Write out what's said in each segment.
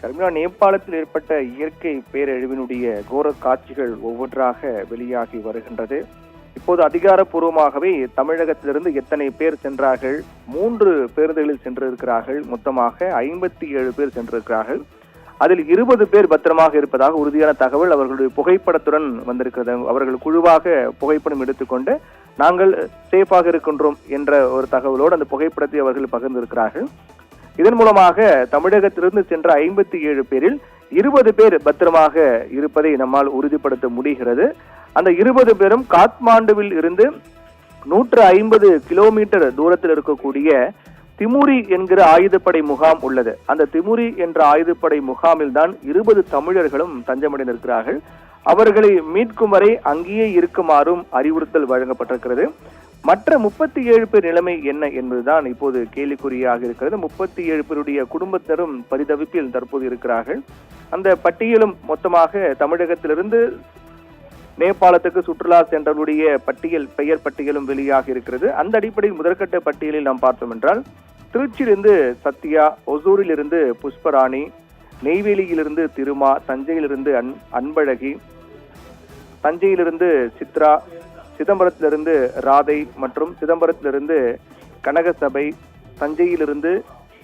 ஷர்மிளா, நேபாளத்தில் ஏற்பட்ட இயற்கை பேரழிவினுடைய கோர காட்சிகள் ஒவ்வொன்றாக வெளியாகி வருகின்றது. இப்போது அதிகாரப்பூர்வமாகவே தமிழகத்திலிருந்து எத்தனை பேர் சென்றார்கள்? 3 பேருந்துகளில் சென்றிருக்கிறார்கள். மொத்தமாக 57 பேர் சென்றிருக்கிறார்கள். அதில் 20 பேர் பத்திரமாக இருப்பதாக உறுதியான தகவல் அவர்களுடைய புகைப்படத்துடன் வந்திருக்கிறது. அவர்கள் குழுவாக புகைப்படம் எடுத்துக்கொண்டு நாங்கள் சேஃபாக இருக்கின்றோம் என்ற ஒரு தகவலோடு அந்த புகைப்படத்தை அவர்கள் பகிர்ந்திருக்கிறார்கள். இதன் மூலமாக தமிழகத்திலிருந்து சென்ற 57 பேரில் 20 பேர் பத்திரமாக இருப்பதை நம்மால் உறுதிப்படுத்த முடிகிறது. அந்த 20 பேரும் காத்மாண்டுவில் இருந்து 150 கிலோமீட்டர் தூரத்தில் இருக்கக்கூடிய திமுரி என்கிற ஆயுதப்படை முகாம் உள்ளது. அந்த திமுரி என்ற ஆயுதப்படை முகாமில் தான் 20 தமிழர்களும் தஞ்சமடைந்திருக்கிறார்கள். அவர்களை மீட்கும் வரை அங்கேயே இருக்குமாறும் அறிவுறுத்தல் வழங்கப்பட்டிருக்கிறது. மற்ற 37 பேர் நிலைமை என்ன என்பதுதான் இப்போது கேள்விக்குறியாக இருக்கிறது. 37 பேருடைய குடும்பத்தினரும் பரிதவிப்பில் தற்போது இருக்கிறார்கள். அந்த பட்டியலும் மொத்தமாக தமிழகத்திலிருந்து நேபாளத்துக்கு சுற்றுலா சென்றவருடைய பெயர் பட்டியலும் வெளியாக இருக்கிறது. அந்த அடிப்படையில் முதற்கட்ட பட்டியலில் நாம் பார்த்தோம் என்றால் திருச்சியிலிருந்து சத்யா, ஒசூரிலிருந்து புஷ்பராணி, நெய்வேலியிலிருந்து திருமா, தஞ்சையிலிருந்து அன்பழகி, தஞ்சையிலிருந்து சித்ரா, சிதம்பரத்திலிருந்து ராதை மற்றும் சிதம்பரத்திலிருந்து கனகசபை, தஞ்சையிலிருந்து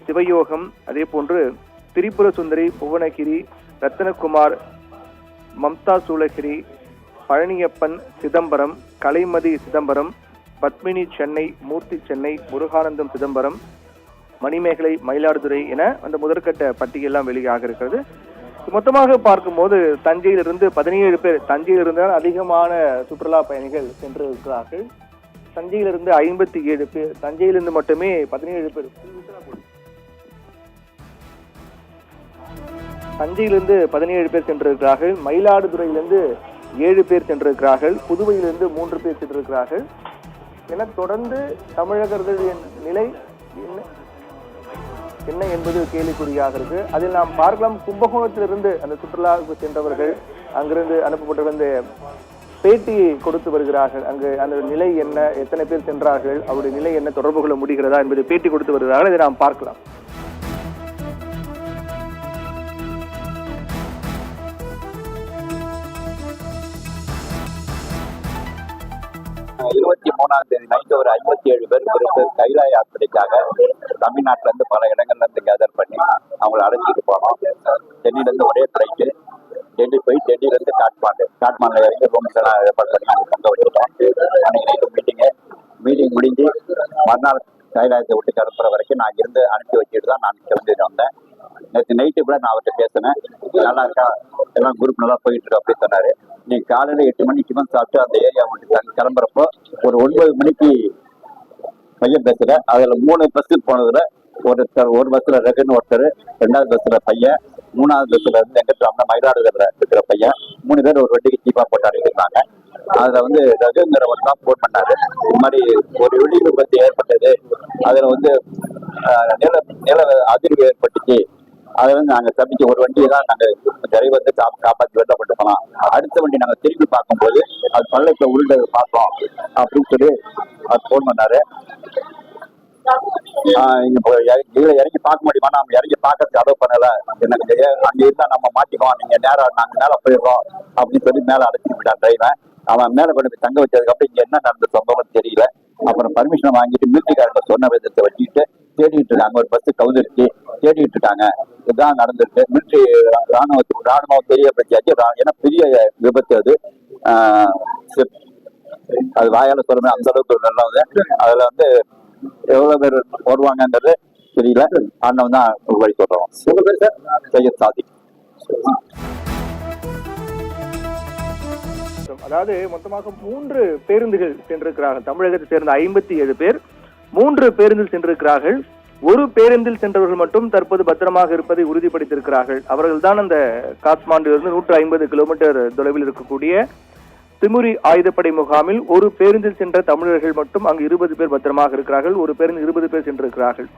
சிவயோகம், அதே போன்று திரிபுர சுந்தரி, புவனகிரி, ரத்தனகுமார், மம்தா சூளகிரி, பழனியப்பன் சிதம்பரம், கலைமதி சிதம்பரம், பத்மினி சென்னை, மூர்த்தி சென்னை, முருகானந்தம் சிதம்பரம், மணிமேகலை மயிலாடுதுறை என அந்த முதற்கட்ட பட்டியலாம் வெளியாக இருக்கிறது. மொத்தமாக பார்க்கும்போது தஞ்சையிலிருந்து 17 பேர், தஞ்சையிலிருந்து அதிகமான சுற்றுலா பயணிகள் சென்று இருக்கிறார்கள். தஞ்சையிலிருந்து 57 பேர், தஞ்சையிலிருந்து மட்டுமே 17 பேர், தஞ்சையிலிருந்து 17 பேர் சென்றிருக்கிறார்கள். மயிலாடுதுறையிலிருந்து 7 பேர் சென்றிருக்கிறார்கள். புதுவையிலிருந்து 3 பேர் சென்றிருக்கிறார்கள் என தொடர்ந்து தமிழகர்களுடைய நிலை என்ன என்பது கேள்விக்குறியாக இருக்கு. அதில் நாம் பார்க்கலாம், கும்பகோணத்திலிருந்து அந்த சுற்றுலாவுக்கு சென்றவர்கள் அங்கிருந்து அனுப்பப்பட்டிருந்த பேட்டி கொடுத்து வருகிறார்கள். அங்கு அந்த நிலை என்ன, எத்தனை பேர் சென்றார்கள், அவருடைய நிலை என்ன, தொடர்பு கொள்ள முடிகிறதா என்பதை பேட்டி கொடுத்து வருகிறார்கள். இதை நாம் பார்க்கலாம். 23ஆம் தேதி நைட்டு ஒரு 57 பேர் கைலாய யாத்திரைக்காக தமிழ்நாட்டில இருந்து பல இடங்கள்ல இருந்து கேதர் பண்ணி அவங்களை அழைச்சிட்டு போனோம். டெல்லியில இருந்து ஒரே ஃபிளைட்டு டெல்லி போய் டெல்லியில இருந்து காட்மாண்டுல இறங்கி ரூம்ஸ் எல்லாம் ஏற்பாடு பண்ணி அங்கே தங்க வச்சுட்டோம். அன்னைக்கு நைட்டு மீட்டிங் முடிஞ்சு மறுநாள் கைலாயத்தை விட்டு கிளம்புற வரைக்கும் நான் இருந்து அனுப்பி வச்சுட்டு தான் நான் கிளம்பிட்டு வந்தேன். நேற்று நைட்டு கூட நான் அவர்கிட்ட பேசினேன். நல்லா இருக்கா, எல்லாம் குரூப் நல்லா போயிட்டு இருக்கு அப்படின்னு சொன்னாரு. நீ காலையில 8 மணிக்கு தான் சாப்பிட்டு அந்த ஏரியா விட்டு கிளம்புறப்போ ஒரு 9 மணிக்கு பையன் பேசுற. அதுல 3 பஸ் போனதுல ஒரு பஸ்ல ரகுன்னு ஒருத்தர், 2வது பஸ்ல பையன், 3வது பஸ்ல இருந்து எங்கிட்ட மயிலாடுதுறையில இருக்கிற பையன், 3 பேர் ஒரு வண்டிக்கு சீப்பா போட்டாரு இருந்தாங்க. அதுல ரகுங்கிறவர் தான் போன் பண்ணாரு. இது மாதிரி ஒரு வெடி விபத்து ஏற்பட்டது, அதுல நில அதிர்வு ஏற்பட்டுச்சு, அதுல நாங்க தப்பிச்சு ஒரு வண்டியை தான் நாங்க டிரைவர் காப்பாற்றி வெளில கொண்டு போனோம். அடுத்த வண்டி நாங்க திரும்பி பார்க்கும்போது அது பள்ளத்துல உருண்டது பார்த்தோம் அப்படின்னு சொல்லி அவர் போன் பண்ணாரு. இறங்கி பார்க்க முடியுமா? நம்ம இறங்கி பார்க்கறதுக்கு அலோவ் பண்ணல, எனக்கு அங்க இருந்தா நம்ம மாட்டிக்குவோம், நீங்க நாங்க மேல போயிடுறோம் அப்படின்னு சொல்லி மேல அழைச்சிட்டு போயிட்டான் டிரைவர். அவன் மேல கொண்டு போய் தங்க வச்சதுக்கு அப்புறம் இங்க என்ன நடந்த சம்பவம் தெரியல. அப்புறம் பர்மிஷன் வாங்கிட்டு மிலிட்டரிக்காரங்க சொன்ன விதத்தை வச்சுக்கிட்டு தேடிட்டு இருக்காங்க. ஒரு பஸ் கவுந்துருச்சு, தேடிட்டு இருக்காங்க. இதுதான் நடந்திருக்கு. மிலிட்டரி ராணுவம் தெரியப்படுத்தியாச்சு. ஏன்னா பெரிய விபத்து அது வாயால சொல்லுமே அந்த அளவுக்கு நல்லது. அதுல எவ்வளவு பேர் வருவாங்கன்றது தெரியல. அண்ணன் தான் வழி சொல்றோம். சையத் சாதி. அதாவது மொத்தமாக 3 பேருந்துகள் சென்றிருக்கிறார்கள். தமிழகத்தை சேர்ந்த 57 பேர் 3 பேருந்தில் சென்றிருக்கிறார்கள். ஒரு பேருந்தில் சென்றவர்கள் மட்டும் தற்போது பத்திரமாக இருப்பதை உறுதிப்படுத்தியிருக்கிறார்கள். அவர்கள் தான் அந்த காத்மாண்டிலிருந்து 150 கிலோமீட்டர் தொலைவில் இருக்கக்கூடிய திமுரி ஆயுதப்படை முகாமில் ஒரு பேருந்தில் சென்ற தமிழர்கள் மட்டும் அங்கு 20 பேர் பத்திரமாக இருக்கிறார்கள். ஒரு பேருந்து 20 பேர் சென்றிருக்கிறார்கள்.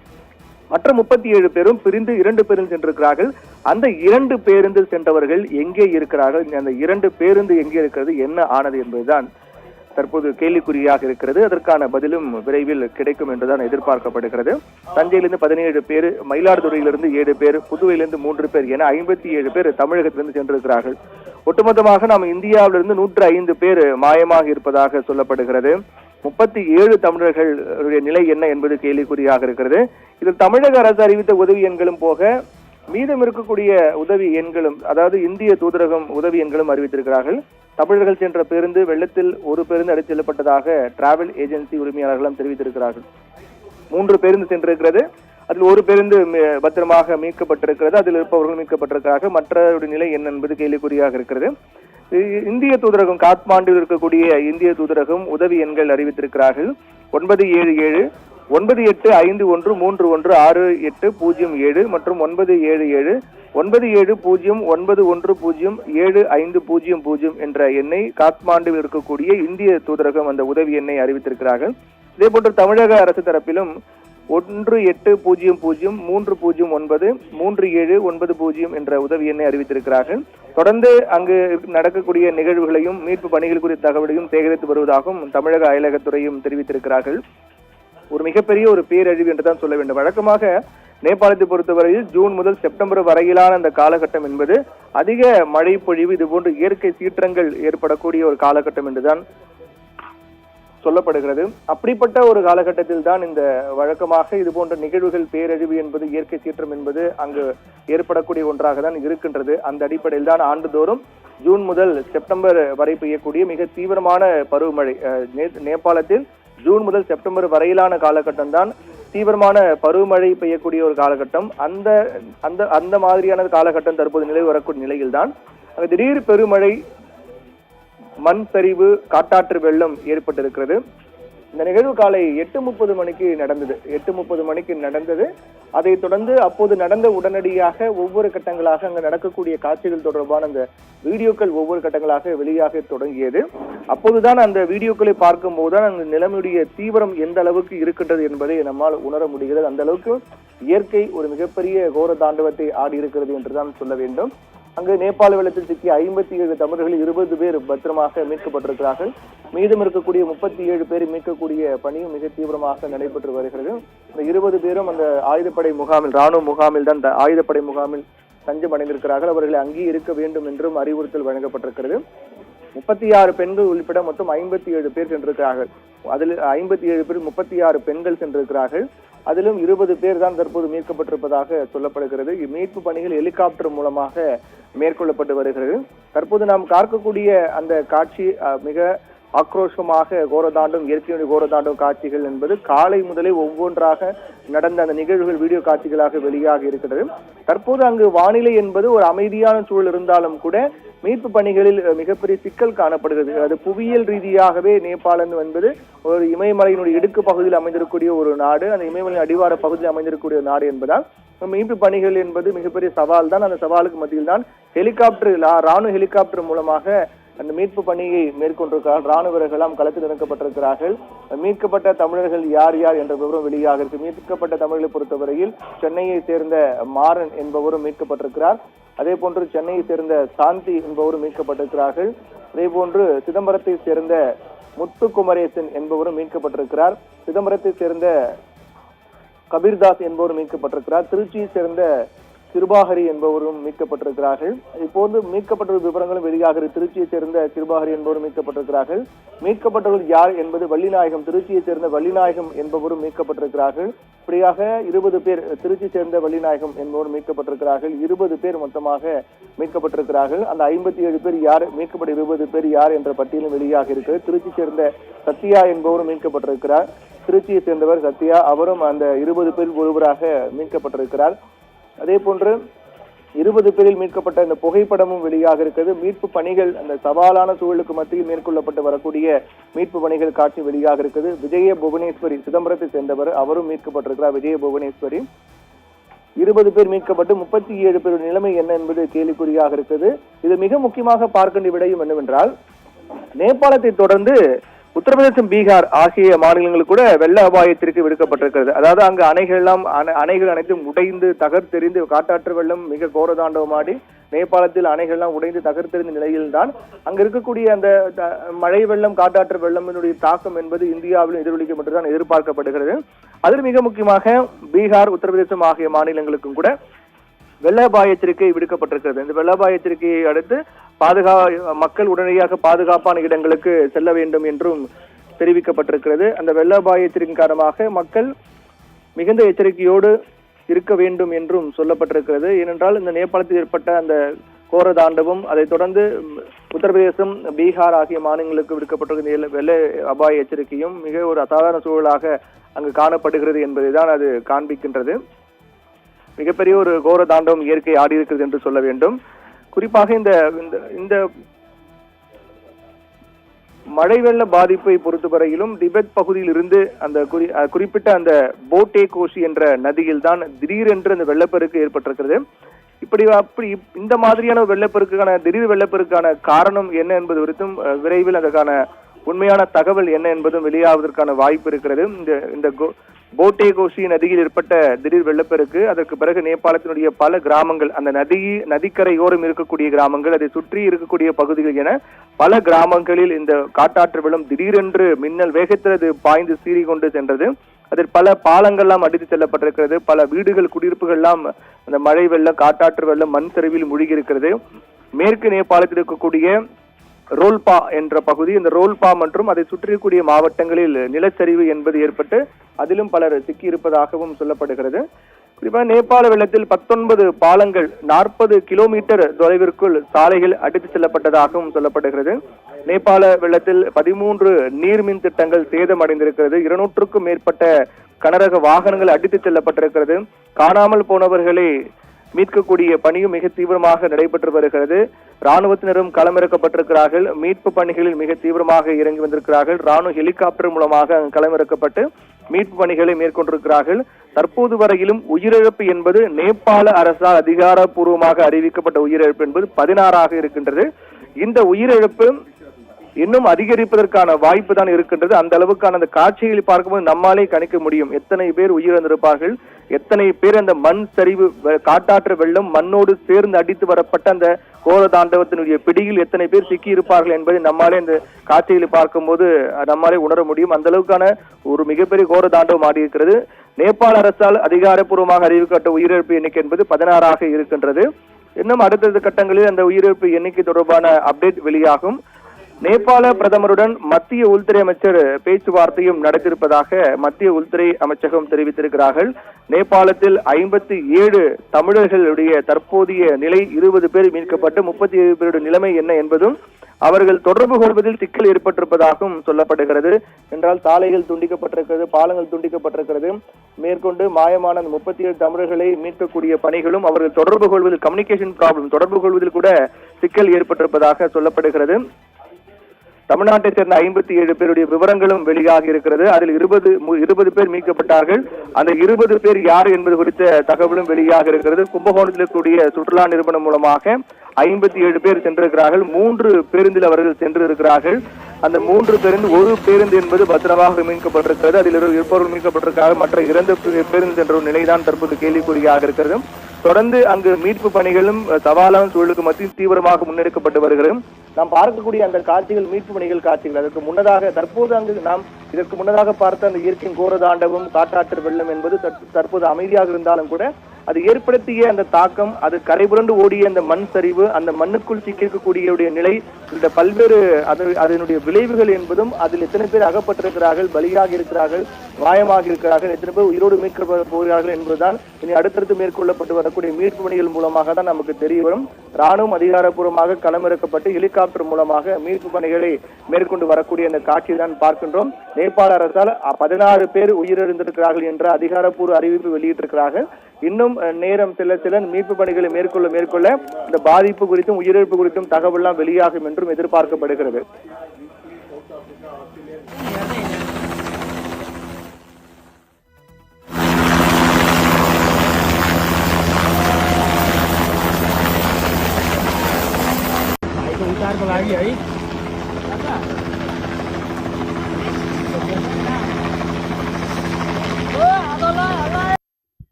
மற்ற 37 பேரும் பிரிந்து 2 பேருந்தில் சென்றிருக்கிறார்கள். அந்த 2 பேருந்தில் சென்றவர்கள் எங்கே இருக்கிறார்கள், அந்த 2 பேருந்து எங்கே இருக்கிறது, என்ன ஆனது என்பதுதான் தற்போது கேள்விக்குறியாக இருக்கிறது. அதற்கான பதிலும் விரைவில் கிடைக்கும் என்றுதான் எதிர்பார்க்கப்படுகிறது. தஞ்சையிலிருந்து 17 பேர், மயிலாடுதுறையிலிருந்து 7 பேர், புதுவையிலிருந்து 3 பேர் என 57 பேர் தமிழகத்திலிருந்து சென்றிருக்கிறார்கள். ஒட்டுமொத்தமாக நாம் இந்தியாவிலிருந்து 105 பேர் மாயமாக இருப்பதாக சொல்லப்படுகிறது. 37 தமிழர்களுடைய நிலை என்ன என்பது கேள்விக்குறியாக இருக்கிறது. இதில் தமிழக அரசு அறிவித்த உதவி எண்களும் போக மீதம் இருக்கக்கூடிய உதவி எண்களும், அதாவது இந்திய தூதரகம் உதவி எண்களும் அறிவித்திருக்கிறார்கள். தமிழர்கள் சென்ற பேருந்து வெள்ளத்தில் ஒரு பேருந்து அடித்து செல்லப்பட்டதாக டிராவல் ஏஜென்சி உரிமையாளர்களும் தெரிவித்திருக்கிறார்கள். 3 பேருந்து சென்றிருக்கிறது. அதில் ஒரு பேருந்து பத்திரமாக மீட்கப்பட்டிருக்கிறது. அதில் இருப்பவர்கள் மீட்கப்பட்டிருக்கிறார்கள். மற்றவருடைய நிலை என்ன என்பது கேள்விக்குறியாக இருக்கிறது. இந்திய தூதரகம், காத்மாண்டில் இருக்கக்கூடிய இந்திய தூதரகம் உதவி எண்கள் அறிவித்திருக்கிறார்கள். 977 9851316807 மற்றும் 977 9709107500 என்ற எண்ணை காத்மாண்டில் இருக்கக்கூடிய இந்திய தூதரகம் அந்த உதவி எண்ணை அறிவித்திருக்கிறார்கள். இதே போன்று தமிழக அரசு தரப்பிலும் 180030093790 என்ற உதவி எண்ணை அறிவித்திருக்கிறார்கள். தொடர்ந்து அங்கு நடக்கக்கூடிய நிகழ்வுகளையும் மீட்பு பணிகள் குறித்த தகவலையும் சேகரித்து வருவதாகவும் தமிழக அயலகத்துறையும் தெரிவித்திருக்கிறார்கள். ஒரு மிகப்பெரிய ஒரு பேரழிவு என்றுதான் சொல்ல வேண்டும். வழக்கமாக நேபாளத்தை பொறுத்தவரையில் ஜூன் முதல் செப்டம்பர் வரையிலான அந்த காலகட்டம் என்பது அதிக மழை பொழிவு, இதுபோன்று இயற்கை சீற்றங்கள் ஏற்படக்கூடிய ஒரு காலகட்டம் என்றுதான் சொல்லப்படுகிறது. அப்படிப்பட்ட ஒரு காலகட்டத்தில் தான் இந்த வழக்கமாக இது போன்ற நிகழ்வுகள், பேரழிவு என்பது, இயற்கை சீற்றம் என்பது அங்கு ஏற்படக்கூடிய ஒன்றாக தான் இருக்கின்றது. அந்த அடிப்படையில் தான் ஆண்டுதோறும் ஜூன் முதல் செப்டம்பர் வரை பெய்யக்கூடிய மிக தீவிரமான பருவமழை, நேபாளத்தில் ஜூன் முதல் செப்டம்பர் வரையிலான காலகட்டம் தான் தீவிரமான பருவமழை பெய்யக்கூடிய ஒரு காலகட்டம். அந்த மாதிரியான காலகட்டம் தற்போது நிலவி வரக்கூடிய நிலையில் தான் அங்கு திடீர் பெருமழை, மண் சரிவு, காட்டாற்று வெள்ளம் ஏற்பட்டிருக்கிறது. இந்த நிகழ்வு காலை 8:30 மணிக்கு நடந்தது. 8:30 மணிக்கு நடந்தது. அதைத் தொடர்ந்து அப்போது நடந்த உடனடியாக ஒவ்வொரு கட்டங்களாக அங்கு நடக்கக்கூடிய காட்சிகள் தொடர்பான அந்த வீடியோக்கள் ஒவ்வொரு கட்டங்களாக வெளியாக தொடங்கியது. அப்போதுதான் அந்த வீடியோக்களை பார்க்கும் போதுதான் அந்த நிலைமையுடைய தீவிரம் எந்த அளவுக்கு இருக்கின்றது என்பதை நம்மால் உணர முடிகிறது. அந்த அளவுக்கு இயற்கை ஒரு மிகப்பெரிய கோர தாண்டவத்தை ஆடி இருக்கிறது என்றுதான் சொல்ல வேண்டும். அங்கு நேபாள வெள்ளத்தில் சிக்கிய 57 தமிழர்கள் 20 பேர் பத்திரமாக மீட்கப்பட்டிருக்கிறார்கள். மீதம் இருக்கக்கூடிய 37 பேர் மீட்கக்கூடிய பணியும் மிக தீவிரமாக நடைபெற்று வருகிறது. இந்த 20 பேரும் அந்த ஆயுதப்படை முகாமில், ராணுவ முகாமில் தான் ஆயுதப்படை முகாமில் தஞ்சம் அடைந்திருக்கிறார்கள். அவர்களை அங்கே இருக்க வேண்டும் என்றும் அறிவுறுத்தல் வழங்கப்பட்டிருக்கிறது. 36 பெண்கள் உள்பட மொத்தம் 57 பேர் சென்றிருக்கிறார்கள். அதில் 57 பேர் 36 பெண்கள் சென்றிருக்கிறார்கள். அதிலும் 20 பேர் தான் தற்போது மீட்கப்பட்டிருப்பதாக சொல்லப்படுகிறது. மீட்பு பணிகள் ஹெலிகாப்டர் மூலமாக மேற்கொள்ளப்பட்டு வருகிறது. தற்போது நாம் பார்க்கக்கூடிய அந்த காட்சி மிக ஆக்ரோஷமாக கோரதாண்டும், இயற்கையுடைய கோரதாண்டும் காட்சிகள் என்பது காலை முதலே ஒவ்வொன்றாக நடந்த அந்த நிகழ்வுகள் வீடியோ காட்சிகளாக வெளியாக இருக்கிறது. தற்போது அங்கு வானிலை என்பது ஒரு அமைதியான சூழல் இருந்தாலும் கூட மீட்பு பணிகளில் மிகப்பெரிய சிக்கல் காணப்படுகிறது. அது புவியியல் ரீதியாகவே நேபாளம் என்பது ஒரு இமயமலையினுடைய இடுக்கு பகுதியில் அமைந்திருக்கக்கூடிய ஒரு நாடு, அந்த இமயமலையின் அடிவார பகுதியில் அமைந்திருக்கக்கூடிய நாடு என்பதால் மீட்பு பணிகள் என்பது மிகப்பெரிய சவால் தான். அந்த சவாலுக்கு மத்தியில் தான் ராணுவ ஹெலிகாப்டர் மூலமாக அந்த மீட்பு பணியை மேற்கொண்டிருக்கிறார்கள். ராணுவ வீரர்களாம் களத்தில் இறக்கப்பட்டிருக்கிறார்கள். மீட்கப்பட்ட தமிழர்கள் யார் யார் என்ற விவரம் வெளியாக இருக்கு. மீட்கப்பட்ட தமிழர்களை பொறுத்தவரையில் சென்னையை சேர்ந்த மாறன் என்பவரும் மீட்கப்பட்டிருக்கிறார். அதே போன்று சென்னையை சேர்ந்த சாந்தி என்பவரும் மீட்கப்பட்டிருக்கிறார்கள். அதே போன்று சிதம்பரத்தை சேர்ந்த முத்துக்குமரேசன் என்பவரும் மீட்கப்பட்டிருக்கிறார். சிதம்பரத்தை சேர்ந்த கபீர்தாஸ் என்பவரும் மீட்கப்பட்டிருக்கிறார். திருச்சியை சேர்ந்த கிருபாஹரி என்பவரும் மீட்கப்பட்டிருக்கிறார்கள். இப்போது மீட்கப்பட்ட விவரங்களும் வெளியாக திருச்சியை சேர்ந்த கிருபாஹரி என்பவரும் மீட்கப்பட்டிருக்கிறார்கள். மீட்கப்பட்டவர்கள் யார் என்பது வள்ளிநாயகம், திருச்சியை சேர்ந்த வள்ளிநாயகம் என்பவரும் மீட்கப்பட்டிருக்கிறார்கள். இப்படியாக 20 பேர், திருச்சி சேர்ந்த வள்ளிநாயகம் என்பவரும் மீட்கப்பட்டிருக்கிறார்கள். 20 பேர் மொத்தமாக மீட்கப்பட்டிருக்கிறார்கள். அந்த 57 பேர் யார், மீட்கப்பட்ட 20 பேர் யார் என்ற பட்டியலும் வெளியாக இருக்கிறது. திருச்சி சேர்ந்த சத்யா என்பவரும் மீட்கப்பட்டிருக்கிறார். திருச்சியை சேர்ந்தவர் சத்யா, அவரும் அந்த 20 பேர் ஒருவராக மீட்கப்பட்டிருக்கிறார். அதே போன்று 20 பேரில் மீட்கப்பட்ட இந்த புகைப்படமும் வெளியாக இருக்கிறது. மீட்பு பணிகள் அந்த சவாலான சூழலுக்கு மத்தியில் மேற்கொள்ளப்பட்டு வரக்கூடிய மீட்பு பணிகள் காட்சி வெளியாக இருக்குது. விஜய புவனேஸ்வரி, சிதம்பரத்தை சேர்ந்தவர், அவரும் மீட்கப்பட்டிருக்கிறார். விஜய புவனேஸ்வரி 20 பேர் மீட்கப்பட்டு 37 பேர் நிலைமை என்ன என்பது கேள்விக்குறியாக இருக்குது. இது மிக முக்கியமாக பார்க்கின்ற விடயம் என்னவென்றால், நேபாளத்தை தொடர்ந்து உத்தரப்பிரதேசம், பீகார் ஆகிய மாநிலங்கள் கூட வெள்ள அபாயத்திற்கு விடுக்கப்பட்டிருக்கிறது. அதாவது அங்கு அணைகள் அனைத்தும் உடைந்து தகர்த்தெறிந்து காட்டாற்று வெள்ளம் மிக கோரதாண்டவமாடி நேபாளத்தில் அணைகள்லாம் உடைந்து தகர்த்தெறிந்த நிலையில்தான் அங்க இருக்கக்கூடிய அந்த மழை வெள்ளம், காட்டாற்று வெள்ளத்தினுடைய தாக்கம் என்பது இந்தியாவிலும் எதிரொலிக்கும் என்றுதான் எதிர்பார்க்கப்படுகிறது. அதில் மிக முக்கியமாக பீகார், உத்தரப்பிரதேசம் ஆகிய மாநிலங்களுக்கும் கூட வெள்ள அபாய எச்சரிக்கை விடுக்கப்பட்டிருக்கிறது. இந்த வெள்ள அபாய எச்சரிக்கையை அடுத்து மக்கள் உடனடியாக பாதுகாப்பான இடங்களுக்கு செல்ல வேண்டும் என்றும் தெரிவிக்கப்பட்டிருக்கிறது. அந்த வெள்ள அபாய எச்சரிக்கை காரணமாக மக்கள் மிகுந்த எச்சரிக்கையோடு இருக்க வேண்டும் என்றும் சொல்லப்பட்டிருக்கிறது. ஏனென்றால் இந்த நேபாளத்தில் ஏற்பட்ட அந்த கோர தாண்டவம், அதைத் தொடர்ந்து உத்தரப்பிரதேசம், பீகார் ஆகிய மாநிலங்களுக்கு விடுக்கப்பட்டிருக்கிற வெள்ள அபாய எச்சரிக்கையும் மிக ஒரு அசாதாரண சூழலாக அங்கு காணப்படுகிறது என்பதை தான் அது காண்பிக்கின்றது. மிகப்பெரிய ஒரு கோர தாண்டவம் இயற்கை ஆடி இருக்கிறது என்று சொல்ல வேண்டும். குறிப்பாக இந்த மழை வெள்ள பாதிப்பை பொறுத்தவரையிலும் திபெத் பகுதியில் இருந்து அந்த குறிப்பிட்ட அந்த போட்டே கோஷி என்ற நதியில் தான் திடீரென்று அந்த வெள்ளப்பெருக்கு ஏற்பட்டிருக்கிறது. அப்படி இந்த மாதிரியான வெள்ளப்பெருக்கான திடீர் வெள்ளப்பெருக்கான காரணம் என்ன என்பது குறித்தும் விரைவில் அதற்கான உண்மையான தகவல் என்ன என்பதும் வெளியாவதற்கான வாய்ப்பு இருக்கிறது. இந்த போட்டே கோஷி நதியில் ஏற்பட்ட திடீர் வெள்ளப்பெருக்கு, அதற்கு பிறகு நேபாளத்தினுடைய பல கிராமங்கள், அந்த நதிக்கரையோரம் இருக்கக்கூடிய கிராமங்கள், அதை சுற்றி இருக்கக்கூடிய பகுதிகள் என பல கிராமங்களில் இந்த காட்டாற்று வெள்ளம் திடீரென்று மின்னல் வேகத்தில் அது பாய்ந்து சீறி கொண்டு சென்றது. அதில் பல பாலங்கள்லாம் அடித்து செல்லப்பட்டிருக்கிறது. பல வீடுகள், குடியிருப்புகள்லாம் அந்த மழை வெள்ளம், காட்டாற்று வெள்ளம், மண் சரிவில் மூழ்கி இருக்கிறது. மேற்கு நேபாளத்தில் இருக்கக்கூடிய ரோல்பா என்ற பகுதி, இந்த ரோல்பா மற்றும் அதை சுற்றியக்கூடிய மாவட்டங்களில் நிலச்சரிவு என்பது ஏற்பட்டு அதிலும் பலர் சிக்கி இருப்பதாகவும் சொல்லப்படுகிறது. குறிப்பாக நேபாள வெள்ளத்தில் 19 பாலங்கள் 40 கிலோமீட்டர் தொலைவிற்குள் சாலைகள் அடித்து செல்லப்பட்டதாகவும் சொல்லப்படுகிறது. நேபாள வெள்ளத்தில் 13 நீர்மின் திட்டங்கள் சேதமடைந்திருக்கிறது. 200க்கும் மேற்பட்ட கனரக வாகனங்கள் அடித்து செல்லப்பட்டிருக்கிறது. காணாமல் போனவர்களை மீட்கக்கூடிய பணியும் மிக தீவிரமாக நடைபெற்று வருகிறது. ராணுவத்தினரும் களமிறக்கப்பட்டிருக்கிறார்கள். மீட்பு பணிகளில் மிக தீவிரமாக இறங்கி வந்திருக்கிறார்கள். ராணுவ ஹெலிகாப்டர் மூலமாக களமிறக்கப்பட்டு மீட்பு பணிகளை மேற்கொண்டிருக்கிறார்கள். தற்போது வரையிலும் உயிரிழப்பு என்பது நேபாள அரசால் அதிகாரப்பூர்வமாக அறிவிக்கப்பட்ட உயிரிழப்பு என்பது 16 இருக்கின்றது. இந்த உயிரிழப்பு இன்னும் அதிகரிப்பதற்கான வாய்ப்பு தான் இருக்கின்றது. அந்த அளவுக்கான அந்த காட்சிகளை பார்க்கும்போது நம்மாலே கணிக்க முடியும் எத்தனை பேர் உயிரிழந்திருப்பார்கள், எத்தனை பேர் அந்த மண் சரிவு, காட்டாற்று வெள்ளம் மண்ணோடு சேர்ந்து அடித்து வரப்பட்ட அந்த கோர தாண்டவத்தினுடைய பிடியில் எத்தனை பேர் சிக்கி இருப்பார்கள் என்பதை நம்மாலே இந்த காட்சிகளை பார்க்கும்போது நம்மாலே உணர முடியும். அந்த அளவுக்கான ஒரு மிகப்பெரிய கோர தாண்டவம் ஆடி இருக்கிறது. நேபாள அரசால் அதிகாரப்பூர்வமாக அறிவிக்கப்பட்ட உயிரிழப்பு எண்ணிக்கை என்பது 16 இருக்கின்றது. இன்னும் அடுத்தடுத்த கட்டங்களில் அந்த உயிரிழப்பு எண்ணிக்கை தொடர்பான அப்டேட் வெளியாகும். நேபாள பிரதமருடன் மத்திய உள்துறை அமைச்சர் பேச்சுவார்த்தையும் நடத்தியிருப்பதாக மத்திய உள்துறை அமைச்சகம் தெரிவித்திருக்கிறார்கள். நேபாளத்தில் 57 தமிழர்களுடைய தற்போதைய நிலை, 20 பேர் மீட்கப்பட்டு 37 பேருடைய நிலைமை என்ன என்பதும் அவர்கள் தொடர்பு கொள்வதில் சிக்கல் ஏற்பட்டிருப்பதாகவும் சொல்லப்படுகிறது. என்றால் சாலைகள் துண்டிக்கப்பட்டிருக்கிறது, பாலங்கள் துண்டிக்கப்பட்டிருக்கிறது. மேற்கொண்டு மாயமான 37 தமிழர்களை மீட்கக்கூடிய பணிகளும் அவர்கள் தொடர்பு கொள்வதில் கம்யூனிகேஷன் ப்ராப்ளம், தொடர்பு கொள்வதில் கூட சிக்கல் ஏற்பட்டிருப்பதாக சொல்லப்படுகிறது. தமிழ்நாட்டை சேர்ந்த 57 பேருடைய விவரங்களும் வெளியாகி இருக்கிறது. அதில் 20 பேர் மீட்கப்பட்டார்கள். அந்த 20 பேர் யார் என்பது குறித்த தகவலும் வெளியாக இருக்கிறது. கும்பகோணத்தில் கூடிய சுற்றுலா நிறுவனம் மூலமாக 57 பேர் சென்றிருக்கிறார்கள். 3 பேருந்தில் அவர்கள் சென்றிருக்கிறார்கள். அந்த 3 பேருந்து, ஒரு பேருந்து என்பது பத்திரமாக மீட்கப்பட்டிருக்கிறது. அதில் இருப்பவர்கள் மீட்கப்பட்டிருக்கிறார்கள். மற்ற 2 பேருந்து என்ற ஒரு நிலைதான் தற்போது கேள்விக்குறியாக இருக்கிறது. தொடர்ந்து அங்கு மீட்பு பணிகளும் சவாலான சூழலுக்கு மத்தியில் தீவிரமாக முன்னெடுக்கப்பட்டு வருகிறது. நாம் பார்க்கக்கூடிய அந்த காட்சிகள் மீட்பு பணிகள் காட்சிகள். அதற்கு முன்னதாக தற்போது அங்கு நாம் இதற்கு முன்னதாக பார்த்த அந்த இயற்கையின் கோர தாண்டவம், காட்டாற்று வெள்ளம் என்பது தற்போது அமைதியாக இருந்தாலும் கூட அது ஏற்படுத்திய அந்த தாக்கம், அது கரைபுரண்டு ஓடிய அந்த மண் சரிவு, அந்த மண்ணுக்குள் சிக்கியிருக்கக்கூடிய நிலை, இந்த பல்வேறு அதனுடைய விளைவுகள் என்பதும், அதில் எத்தனை பேர் அகப்பட்டிருக்கிறார்கள், பலியாக இருக்கிறார்கள், காயமாக இருக்கிறார்கள், எத்தனை பேர் உயிரோடு மீட்கப்பட போகிறார்கள் என்பதுதான் இனி அடுத்தடுத்து மேற்கொள்ளப்பட்டு வரக்கூடிய மீட்பு பணிகள் மூலமாக தான் நமக்கு தெரிய வரும். ராணுவம் அதிகாரப்பூர்வமாக களமிறக்கப்பட்டு ஹெலிகாப்டர் மூலமாக மீட்பு பணிகளை மேற்கொண்டு வரக்கூடிய அந்த காட்சியை தான் பார்க்கின்றோம். நேபாள அரசால் 16 பேர் உயிரிழந்திருக்கிறார்கள் என்ற அதிகாரப்பூர்வ அறிவிப்பு வெளியிட்டிருக்கிறார்கள். இன்னும் நேரம் செல்ல மீட்பு பணிகளை மேற்கொள்ள இந்த பாதிப்பு குறித்தும் உயிரிழப்பு குறித்தும் தகவல்லாம் வெளியாகும் என்றும் எதிர்பார்க்கப்படுகிறது.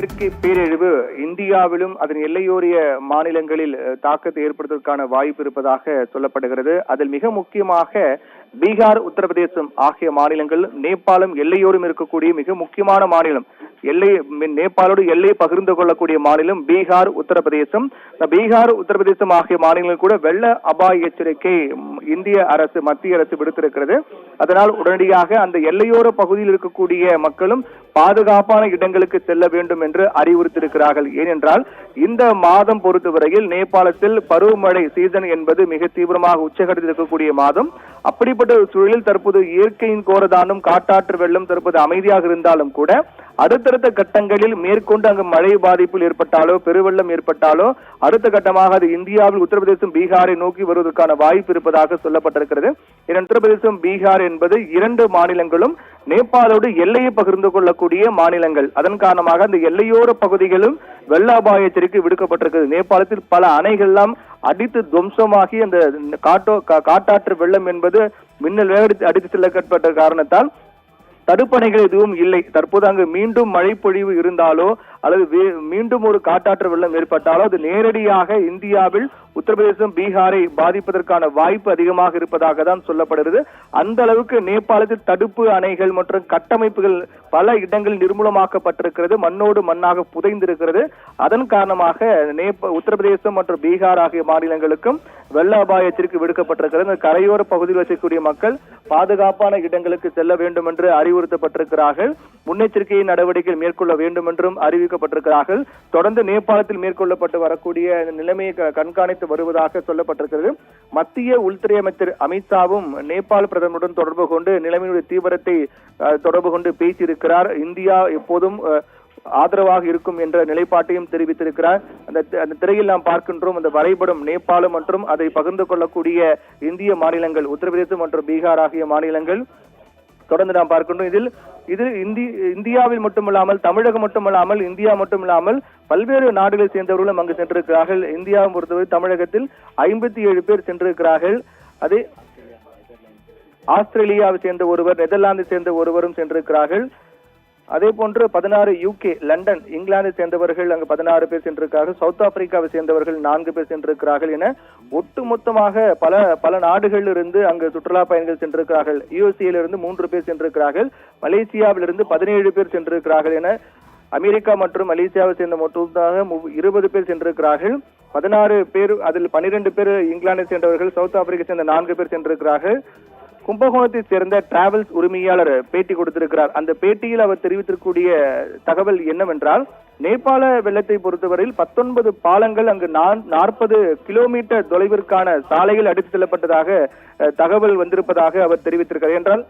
இயற்கை பேரழிவு இந்தியாவிலும் அதன் எல்லையோரிய மாநிலங்களில் தாக்கத்தை ஏற்படுத்துவதற்கான வாய்ப்பு இருப்பதாக சொல்லப்படுகிறது. அதில் மிக முக்கியமாக பீகார், உத்தரப்பிரதேசம் ஆகிய மாநிலங்கள் நேபாளம் எல்லையோரும் இருக்கக்கூடிய மிக முக்கியமான மாநிலம். நேபாளோடு எல்லை பகிர்ந்து கொள்ளக்கூடிய மாநிலம் பீகார், உத்தரப்பிரதேசம். பீகார், உத்தரப்பிரதேசம் ஆகிய மாநிலங்கள் கூட வெள்ள அபாய எச்சரிக்கை இந்திய அரசு, மத்திய அரசு விடுத்திருக்கிறது. அதனால் உடனடியாக அந்த எல்லையோர பகுதியில் இருக்கக்கூடிய மக்களும் பாதுகாப்பான இடங்களுக்கு செல்ல வேண்டும் என்று அறிவுறுத்தியிருக்கிறார்கள். ஏனென்றால் இந்த மாதம் பொறுத்தவரையில் நேபாளத்தில் பருவமழை சீசன் என்பது மிக தீவிரமாக உச்சகட்டத்தில் இருக்கக்கூடிய மாதம். அப்படிப்பட்ட சூழலில் தற்போது இயற்கையின் கோரதாண்டும் காட்டாற்று வெள்ளம் தற்போது அமைதியாக இருந்தாலும் கூட அடுத்தடுத்த கட்டங்களில் மேற்கொண்டு அங்கு மழை பாதிப்பில் ஏற்பட்டாலோ பெருவெள்ளம் ஏற்பட்டாலோ அடுத்த கட்டமாக அது இந்தியாவில் உத்தரப்பிரதேசம், பீகாரை நோக்கி வருவதற்கான வாய்ப்பு இருப்பதாக சொல்லப்பட்டிருக்கிறது. உத்தரப்பிரதேசம், பீகார் என்பது இரண்டு மாநிலங்களும் நேபாளோடு எல்லையை பகிர்ந்து கொள்ளக்கூடிய மாநிலங்கள். அதன் காரணமாக அந்த எல்லையோர பகுதிகளும் வெள்ள அபாய எச்சரிக்கை விடுக்கப்பட்டிருக்கிறது. நேபாளத்தில் பல அணைகள் எல்லாம் அடித்து துவம்சமாகி அந்த காட்டாற்று வெள்ளம் என்பது மின்னல் வேக அடித்து செல்லப்பட்ட காரணத்தால் தடுப்பணைகள் எதுவும் இல்லை. தற்போது அங்கு மீண்டும் மழை பொழிவு இருந்தாலோ அல்லது மீண்டும் ஒரு காட்டாற்று வெள்ளம் ஏற்பட்டாலோ அது நேரடியாக இந்தியாவில் உத்தரப்பிரதேசம், பீகாரை பாதிப்பதற்கான வாய்ப்பு அதிகமாக இருப்பதாக தான் சொல்லப்படுகிறது. அந்த அளவுக்கு நேபாளத்தில் தடுப்பு அணைகள் மற்றும் கட்டமைப்புகள் பல இடங்களில் நிர்மூலமாக்கப்பட்டிருக்கிறது, மண்ணோடு மண்ணாக புதைந்திருக்கிறது. அதன் காரணமாக உத்தரப்பிரதேசம் மற்றும் பீகார் ஆகிய மாநிலங்களுக்கும் வெள்ள அபாய எச்சரிக்கை விடுக்கப்பட்டிருக்கிறது. கரையோர பகுதியில் வசிக்கக்கூடிய மக்கள் பாதுகாப்பான இடங்களுக்கு செல்ல வேண்டும் என்று அறிவுறுத்தப்பட்டிருக்கிறார்கள். முன்னெச்சரிக்கை நடவடிக்கைகள் மேற்கொள்ள வேண்டும் என்றும் அறிவிக்கப்பட்டிருக்கிறார்கள். தொடர்ந்து நேபாளத்தில் மேற்கொள்ளப்பட்டு வரக்கூடிய நிலைமையை கண்காணித்து வருவதாக சொல்லப்பட்டிருக்கிறது. மத்திய உள்துறை அமைச்சர் அமித்ஷாவும் நேபாள பிரதமருடன் தொடர்பு கொண்டு நிலைமையுடைய தீவிரத்தை தொடர்பு கொண்டு பேசியிருக்கிறார். இந்தியா எப்போதும் ஆதரவாக இருக்கும் என்ற நிலைப்பாட்டையும் தெரிவித்திருக்கிறார். அந்த திரையில் நாம் பார்க்கின்றோம் அந்த வரைபடம் நேபாளம் மற்றும் அதை பகிர்ந்து கொள்ளக்கூடிய இந்திய மாநிலங்கள் உத்தரப்பிரதேசம் மற்றும் பீகார் ஆகிய மாநிலங்கள் தொடர்ந்து நாம் பார்க்கின்றோம். இது இந்தியாவில் மட்டுமல்லாமல், தமிழகம் மட்டுமல்லாமல், இந்தியா மட்டுமில்லாமல் பல்வேறு நாடுகளை சேர்ந்தவர்களும் அங்கு சென்றிருக்கிறார்கள். இந்தியாவை பொறுத்தவரை தமிழகத்தில் 57 பேர் சென்றிருக்கிறார்கள். அதே ஆஸ்திரேலியாவை சேர்ந்த ஒருவர், நெதர்லாந்தை சேர்ந்த ஒருவரும் சென்றிருக்கிறார்கள். அதே போன்று 16 UK, லண்டன், இங்கிலாந்தை சேர்ந்தவர்கள் அங்கு 16 பேர் சென்றிருக்கிறார்கள். சவுத் ஆப்பிரிக்காவை சேர்ந்தவர்கள் 4 பேர் சென்றிருக்கிறார்கள் என ஒட்டுமொத்தமாக பல நாடுகளிலிருந்து அங்கு சுற்றுலா பயணிகள் சென்றிருக்கிறார்கள். USA-லிருந்து 3 பேர் சென்றிருக்கிறார்கள். மலேசியாவிலிருந்து 17 பேர் சென்றிருக்கிறார்கள் என அமெரிக்கா மற்றும் மலேசியாவை சேர்ந்த மொத்தமாக 20 பேர் சென்றிருக்கிறார்கள். 16 பேர், அதில் 12 பேர் இங்கிலாந்தை சேர்ந்தவர்கள், சவுத் ஆப்பிரிக்கா சேர்ந்த 4 பேர் சென்றிருக்கிறார்கள். கும்பகோணத்தை சேர்ந்த டிராவல்ஸ் உரிமையாளர் பேட்டி கொடுத்திருக்கிறார். அந்த பேட்டியில் அவர் தெரிவித்திருக்கூடிய தகவல் என்னவென்றால், நேபாள வெள்ளத்தை பொறுத்தவரையில் 19 பாலங்கள் அங்கு 40 கிலோமீட்டர் தொலைவிற்கான சாலைகள் அடித்து செல்லப்பட்டதாக தகவல் வந்திருப்பதாக அவர் தெரிவித்திருக்கிறார். என்றால்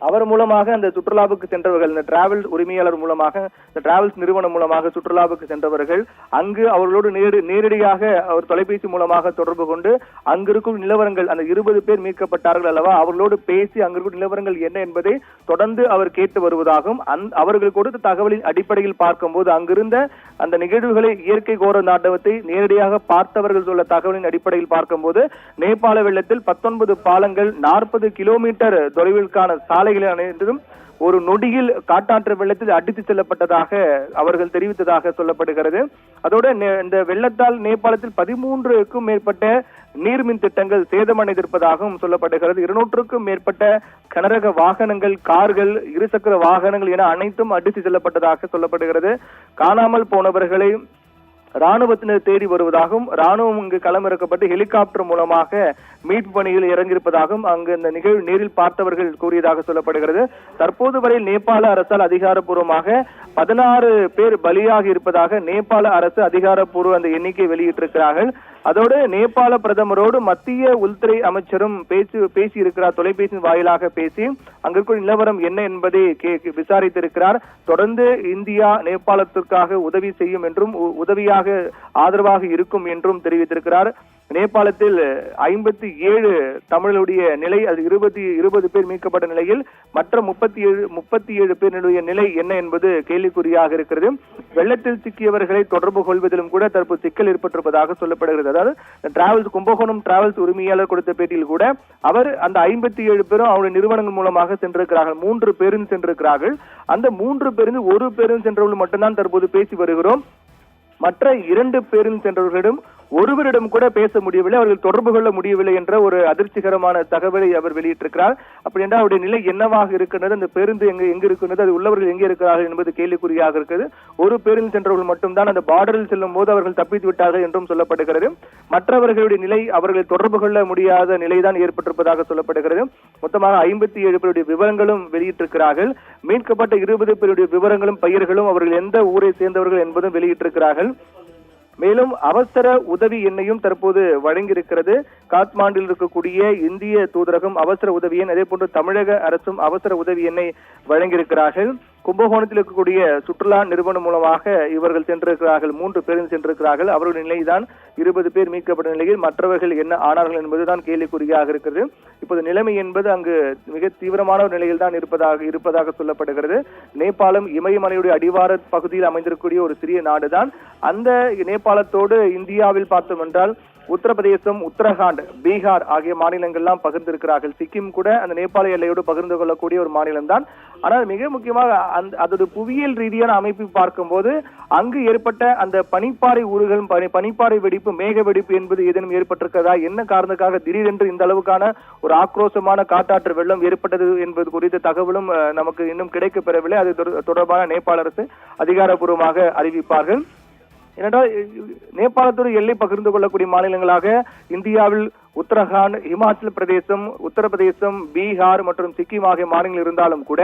அவர் மூலமாக அந்த சுற்றுலாவுக்கு சென்றவர்கள், இந்த டிராவல்ஸ் உரிமையாளர் மூலமாக, இந்த டிராவல்ஸ் நிறுவனம் மூலமாக சுற்றுலாவுக்கு சென்றவர்கள் அங்கு அவர்களோடு நேரடியாக அவர் தொலைபேசி மூலமாக தொடர்பு கொண்டு அங்கிருக்கும் நிலவரங்கள், அந்த 20 பேர் மீட்கப்பட்டார்கள் அல்லவா, அவர்களோடு பேசி அங்கிருக்கும் நிலவரங்கள் என்ன என்பதை தொடர்ந்து அவர் கேட்டு வருவதாகவும், அவர்கள் கொடுத்த தகவலின் அடிப்படையில் பார்க்கும்போது அங்கிருந்த அந்த நிகழ்வுகளை, இயற்கை கோர நாட்டவத்தை நேரடியாக பார்த்தவர்கள் சொல்ல தகவலின் அடிப்படையில் பார்க்கும்போது நேபாள வெள்ளத்தில் 19 பாலங்கள் 40 கிலோமீட்டர் தொலைவிற்கான சாலை அனைத்தும் ஒரு நொடியில் காட்டாற்று வெள்ளத்தில் அடித்து செல்லப்பட்டதாக அவர்கள் தெரிவித்ததாக சொல்லப்படுகிறது. அதோடு இந்த வெள்ளத்தால் நேபாளத்தில் 13க்கும் மேற்பட்ட நீர்மின் திட்டங்கள் சேதமடைந்திருப்பதாகவும் சொல்லப்படுகிறது. 200க்கும் மேற்பட்ட கனரக வாகனங்கள், கார்கள், இருசக்கர வாகனங்கள் என அனைத்தும் அடித்து செல்லப்பட்டதாக சொல்லப்படுகிறது. காணாமல் போனவர்களை ராணுவத்தினர் தேடி வருவதாகவும், ராணுவம் இங்கு களமிறக்கப்பட்டு ஹெலிகாப்டர் மூலமாக மீட்பு பணியில் இறங்கியிருப்பதாகவும் அங்கு இந்த நிகழ்வு நேரில் பார்த்தவர்கள் கூறியதாக சொல்லப்படுகிறது. தற்போது வரை நேபாள அரசால் அதிகாரப்பூர்வமாக 16 பேர் பலியாகி இருப்பதாக நேபாள அரசு அதிகாரப்பூர்வ அந்த எண்ணிக்கை வெளியிட்டிருக்கிறார்கள். அதோடு நேபாள பிரதமரோடு மத்திய உள்துறை அமைச்சரும் பேசியிருக்கிறார். தொலைபேசியின் வாயிலாக பேசி அங்கிருக்கும் நிலவரம் என்ன என்பதை விசாரித்திருக்கிறார். தொடர்ந்து இந்தியா நேபாளத்திற்காக உதவி செய்யும் என்றும், உதவியாக ஆதரவாக இருக்கும் என்றும் தெரிவித்திருக்கிறார். நேபாளத்தில் 57 தமிழருடைய நிலை, அது 20 பேர் மீட்கப்பட்ட நிலையில் மற்ற 37 பேருடைய நிலை என்ன என்பது கேள்விக்குறியாக இருக்கிறது. வெள்ளத்தில் சிக்கியவர்களை தொடர்பு கொள்வதிலும் கூட தற்போது சிக்கல் ஏற்பட்டிருப்பதாக சொல்லப்படுகிறது. அதாவது கும்பகோணம் டிராவல்ஸ் உரிமையாளர் கொடுத்த பேட்டியில் கூட அவர் அந்த 57 பேரும் அவருடைய நிறுவனங்கள் மூலமாக சென்றிருக்கிறார்கள். 3 பேருந்து சென்றிருக்கிறார்கள். அந்த 3 பேருந்து ஒரு பேருந்து சென்றவர்கள் மட்டும்தான் தற்போது பேசி வருகிறோம். மற்ற 2 பேருந்து சென்றவர்களிடம் ஒருவரிடம் கூட பேச முடியவில்லை, அவர்கள் தொடர்பு கொள்ள முடியவில்லை என்ற ஒரு அதிர்ச்சிகரமான தகவலை அவர் வெளியிட்டிருக்கிறார். அப்படி என்றால் அவருடைய நிலை என்னவாக இருக்கின்றது, அந்த பேருந்து எங்க இருக்கின்றது, அது உள்ளவர்கள் எங்கே இருக்கிறார்கள் என்பது கேள்விக்குறியாக இருக்கிறது. ஒரு பேருந்து சென்றவர்கள் மட்டும்தான் அந்த பார்டரில் செல்லும் போது அவர்கள் தப்பித்து விட்டார்கள் என்றும் சொல்லப்படுகிறது. மற்றவர்களுடைய நிலை, அவர்களை தொடர்பு கொள்ள முடியாத நிலைதான் ஏற்பட்டிருப்பதாக சொல்லப்படுகிறது. மொத்தமாக 57 பேருடைய விவரங்களும் வெளியிட்டிருக்கிறார்கள். மீட்கப்பட்ட 20 பேருடைய விவரங்களும் பெயர்களும் அவர்கள் எந்த ஊரை சேர்ந்தவர்கள் என்பதும் வெளியிட்டிருக்கிறார்கள். மேலும் அவசர உதவி எண்ணையும் தற்போது வழங்கியிருக்கிறது. காத்மாண்டில் இருக்கக்கூடிய இந்திய தூதரகம் அவசர உதவி எண், அதே போன்று தமிழக அரசும் அவசர உதவி எண்ணை வழங்கியிருக்கிறார்கள். கும்பகோணத்தில் இருக்கக்கூடிய சுற்றுலா நிறுவனம் மூலமாக இவர்கள் சென்றிருக்கிறார்கள். 3 பேரும் சென்றிருக்கிறார்கள். அவருடைய நிலைதான் 20 பேர் மீட்கப்பட்ட நிலையில் மற்றவர்கள் என்ன ஆனார்கள் என்பதுதான் கேள்விக்குறியாக இருக்கிறது. இப்போது நிலைமை என்பது அங்கு மிக தீவிரமான ஒரு நிலையில் தான் இருப்பதாக சொல்லப்படுகிறது. நேபாளம் இமயமலையுடைய அடிவார பகுதியில் அமைந்திருக்கக்கூடிய ஒரு சிறிய நாடுதான். அந்த நேபாளத்தோடு இந்தியாவில் பார்த்தோம் என்றால் உத்தரப்பிரதேசம், உத்தரகாண்ட், பீகார் ஆகிய மாநிலங்கள்லாம் பகிர்ந்திருக்கிறார்கள். சிக்கிம் கூட அந்த நேபாள எல்லையோடு பகிர்ந்து கொள்ளக்கூடிய ஒரு மாநிலம் தான். ஆனால் மிக முக்கியமாக அதோட புவியியல் ரீதியான அமைப்பு பார்க்கும்போது அங்கு ஏற்பட்ட அந்த பனிப்பாறை ஊறுகள், பனிப்பாறை வெடிப்பு, மேக வெடிப்பு என்பது ஏதேனும் ஏற்பட்டிருக்கிறதா, என்ன காரணத்துக்காக திடீரென்று இந்த அளவுக்கான ஒரு ஆக்ரோஷமான காட்டாற்று வெள்ளம் ஏற்பட்டது என்பது குறித்த தகவலும் நமக்கு இன்னும் கிடைக்கப் பெறவில்லை. அது தொடர்பான நேபாள அரசு அதிகாரப்பூர்வமாக அறிவிப்பார்கள். ஏனென்றால் நேபாளத்தோடு எல்லை பகிர்ந்து கொள்ளக்கூடிய மாநிலங்களாக இந்தியாவில் உத்தரகாண்ட், இமாச்சல பிரதேசம், உத்தரப்பிரதேசம், பீகார் மற்றும் சிக்கிம் ஆகிய மாநிலங்கள் இருந்தாலும் கூட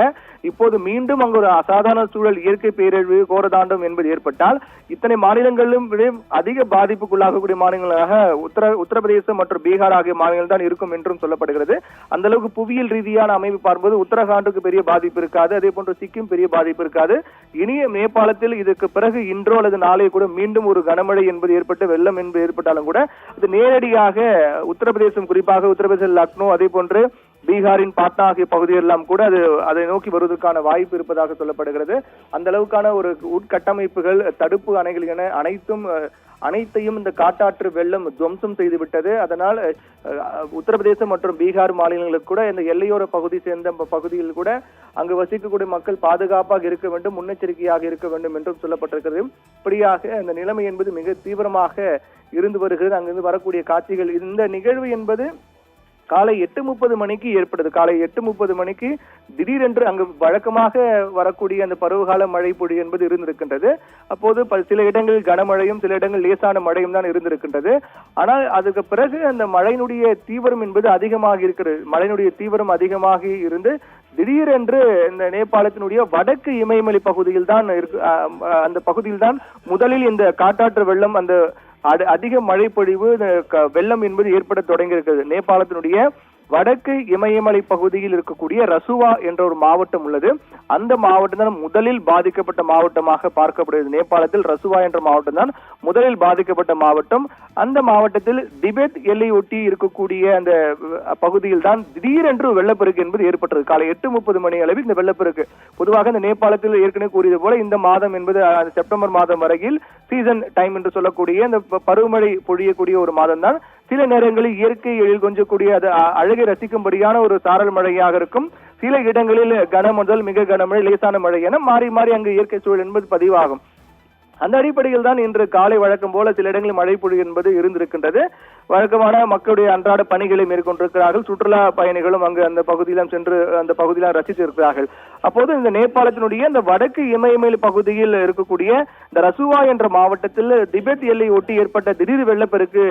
இப்போது மீண்டும் அங்கு ஒரு அசாதாரண சூழல், இயற்கை பேரழிவு, கோரதாண்டம் என்பது ஏற்பட்டால் இத்தனை மாநிலங்களிலும் அதிக பாதிப்புக்குள்ளாகக்கூடிய மாநிலங்களாக உத்தரப்பிரதேசம் மற்றும் பீகார் ஆகிய மாநிலங்கள் தான் இருக்கும் என்றும் சொல்லப்படுகிறது. அந்த அளவுக்கு புவியியல் ரீதியான அமைப்பு பார்க்கும்போது உத்தரகாண்டுக்கு பெரிய பாதிப்பு இருக்காது, அதே போன்று சிக்கிம் பெரிய பாதிப்பு இருக்காது. இனிய நேபாளத்தில் இதற்கு பிறகு இன்றோ அல்லது நாளை கூட மீண்டும் ஒரு கனமழை என்பது ஏற்பட்டு வெள்ளம் என்பது ஏற்பட்டாலும் கூட அது நேரடியாக உத்தரப்பிரதேசம், குறிப்பாக உத்தரப்பிரதேச லக்னோ, அதே போன்று பீகாரின் பாட்னா ஆகிய பகுதிகள் எல்லாம் கூட அதை நோக்கி வருவதற்கான வாய்ப்பு இருப்பதாக சொல்லப்படுகிறது. அந்த அளவுக்கான ஒரு உட்கட்டமைப்புகள், தடுப்பு அணைகள் என அனைத்தையும் இந்த காட்டாற்று வெள்ளம் துவம்சம் செய்துவிட்டது. அதனால் உத்தரப்பிரதேசம் மற்றும் பீகார் மாநிலங்களுக்கு கூட இந்த எல்லையோர பகுதி சேர்ந்த பகுதியில் கூட அங்கு வசிக்கக்கூடிய மக்கள் பாதுகாப்பாக இருக்க வேண்டும், முன்னெச்சரிக்கையாக இருக்க வேண்டும் என்றும் சொல்லப்பட்டிருக்கிறது. இப்படியாக இந்த நிலைமை என்பது மிக தீவிரமாக இருந்து வருகிறது. அங்கிருந்து வரக்கூடிய காட்சிகள், இந்த நிகழ்வு என்பது காலை 8:30 மணிக்கு ஏற்பட்டது. காலை 8:30 மணிக்கு திடீரென்று அங்கு வழக்கமாக வரக்கூடிய அந்த பருவகால மழை பொழி என்பது இருந்திருக்கின்றது. அப்போது சில இடங்களில் கனமழையும் சில இடங்கள் லேசான மழையும் தான் இருந்திருக்கின்றது. ஆனால் அதுக்கு பிறகு அந்த மழையினுடைய தீவிரம் என்பது அதிகமாக இருக்கிறது. மழையினுடைய தீவிரம் அதிகமாக இருந்து திடீரென்று இந்த நேபாளத்தினுடைய வடக்கு இமயமலை பகுதியில் தான் அந்த பகுதியில் தான் முதலில் இந்த காட்டாற்று வெள்ளம், அந்த அதிக மழை பொழிவு, வெள்ளம் என்பது ஏற்பட தொடங்கி இருக்கிறது. நேபாளத்தினுடைய வடக்கு இமயமலை பகுதியில் இருக்கக்கூடிய ரசுவா என்ற ஒரு மாவட்டம் உள்ளது. அந்த மாவட்டம் தான் முதலில் பாதிக்கப்பட்ட மாவட்டமாக பார்க்கப்படுகிறது. நேபாளத்தில் ரசுவா என்ற மாவட்டம் தான் முதலில் பாதிக்கப்பட்ட மாவட்டம். அந்த மாவட்டத்தில் திபெத் எல்லை ஒட்டி இருக்கக்கூடிய அந்த பகுதியில் தான் திடீரென்று வெள்ளப்பெருக்கு என்பது ஏற்பட்டது. காலை 8:30 மணி அளவில் இந்த வெள்ளப்பெருக்கு, பொதுவாக இந்த நேபாளத்தில் ஏற்கனவே கூறியது போல இந்த மாதம் என்பது செப்டம்பர் மாதம் வரையில் சீசன் டைம் என்று சொல்லக்கூடிய இந்த பருவமழை பொழியக்கூடிய ஒரு மாதம் தான். சில நேரங்களில் இயற்கை எழில் கொஞ்சக்கூடிய அது அழகை ரசிக்கும்படியான ஒரு சாரல் மழையாக இருக்கும். சில இடங்களில் கன முதல் மிக கனமழை, லேசான மழை என மாறி மாறி அங்கு இயற்கை சூழல் என்பது பதிவாகும். அந்த அடிப்படையில் தான் இன்று காலை வழக்கம் போல சில இடங்களில் மழை பொழிவு என்பது இருந்திருக்கின்றது. வழக்கமான மக்களுடைய அன்றாட பணிகளை மேற்கொண்டிருக்கிறார்கள். சுற்றுலா பயணிகளும் அங்கு அந்த பகுதியிலும் சென்று அந்த பகுதியிலும் ரசித்திருக்கிறார்கள். அப்போது இந்த நேபாளத்தினுடைய இந்த வடக்கு இமயமலை பகுதியில் இருக்கக்கூடிய இந்த ரசுவா என்ற மாவட்டத்தில் திபெத் எல்லை ஒட்டி ஏற்பட்ட திடீர் வெள்ளப்பெருக்கு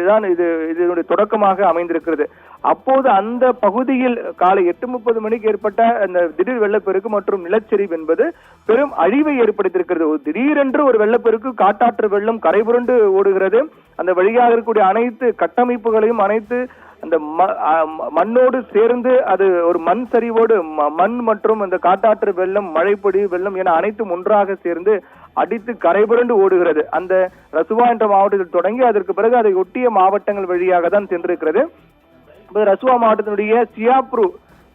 தான் இதனுடைய தொடக்கமாக அமைந்திருக்கிறது. அப்போது அந்த பகுதியில் காலை 8:30 மணிக்கு ஏற்பட்ட அந்த திடீர் வெள்ளப்பெருக்கு மற்றும் நிலச்சரிவு என்பது பெரும் அழிவை ஏற்படுத்தியிருக்கிறது. திடீரென்று ஒரு வெள்ளப்பெருக்கு, காட்டாற்று வெள்ளம் கரை புரண்டு ஓடுகிறது. அந்த வழியாக இருக்கக்கூடிய அனைத்து கட்டமைப்புகளையும், அனைத்து அந்த மண்ணோடு சேர்ந்து அது ஒரு மண் சரிவோடு, மண் மற்றும் அந்த காட்டாற்று வெள்ளம், மழைப்பொடி வெள்ளம் என அனைத்தும் ஒன்றாக சேர்ந்து அடித்து கரைபுரண்டு ஓடுகிறது. அந்த ரசுவா என்ற மாவட்டத்தில் தொடங்கி அதற்கு பிறகு அதை ஒட்டிய மாவட்டங்கள் வழியாக தான் சென்றிருக்கிறது. ரசுவா மாவட்டத்தினுடைய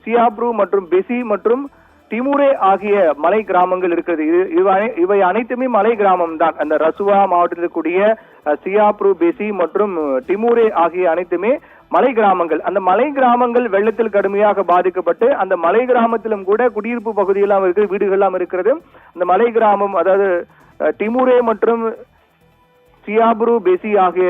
சியாப்ரு மற்றும் பெசி மற்றும் டிமுரே ஆகிய மலை கிராமங்கள் இருக்கிறது. இவை அனைத்துமே மலை கிராமம் தான். அந்த ரசுவா மாவட்டத்தில் கூடிய சியாப்ரு, பெசி மற்றும் டிமுரே ஆகிய அனைத்துமே மலை கிராமங்கள். அந்த மலை கிராமங்கள் வெள்ளத்தில் கடுமையாக பாதிக்கப்பட்டு அந்த மலை கிராமத்திலும் கூட குடியிருப்பு பகுதியெல்லாம் இருக்கு, வீடுகள்லாம் இருக்கிறது. அந்த மலை கிராமம், அதாவது டிமுரே மற்றும் சியாப்ரு, பெசி ஆகிய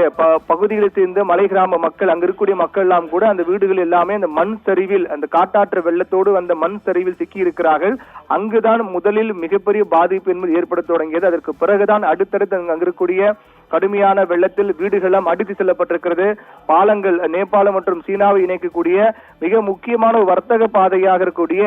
பகுதிகளை சேர்ந்த மலை கிராம மக்கள், அங்க இருக்கக்கூடிய மக்கள் எல்லாம் கூட அந்த வீடுகள் எல்லாமே அந்த மண் சரிவில், அந்த காட்டாற்று வெள்ளத்தோடு அந்த மண் சரிவில் சிக்கி இருக்கிறார்கள். அங்குதான் முதலில் மிகப்பெரிய பாதிப்பு என்பது ஏற்பட தொடங்கியது. அதற்கு பிறகுதான் அடுத்தடுத்து அங்க இருக்கக்கூடிய கடுமையான வெள்ளத்தில் வீடுகளெல்லாம் அடித்து செல்லப்பட்டிருக்கிறது. பாலங்கள், நேபாளம் மற்றும் சீனாவை இணைக்கக்கூடிய மிக முக்கியமான ஒரு வர்த்தக பாதையாக இருக்கக்கூடிய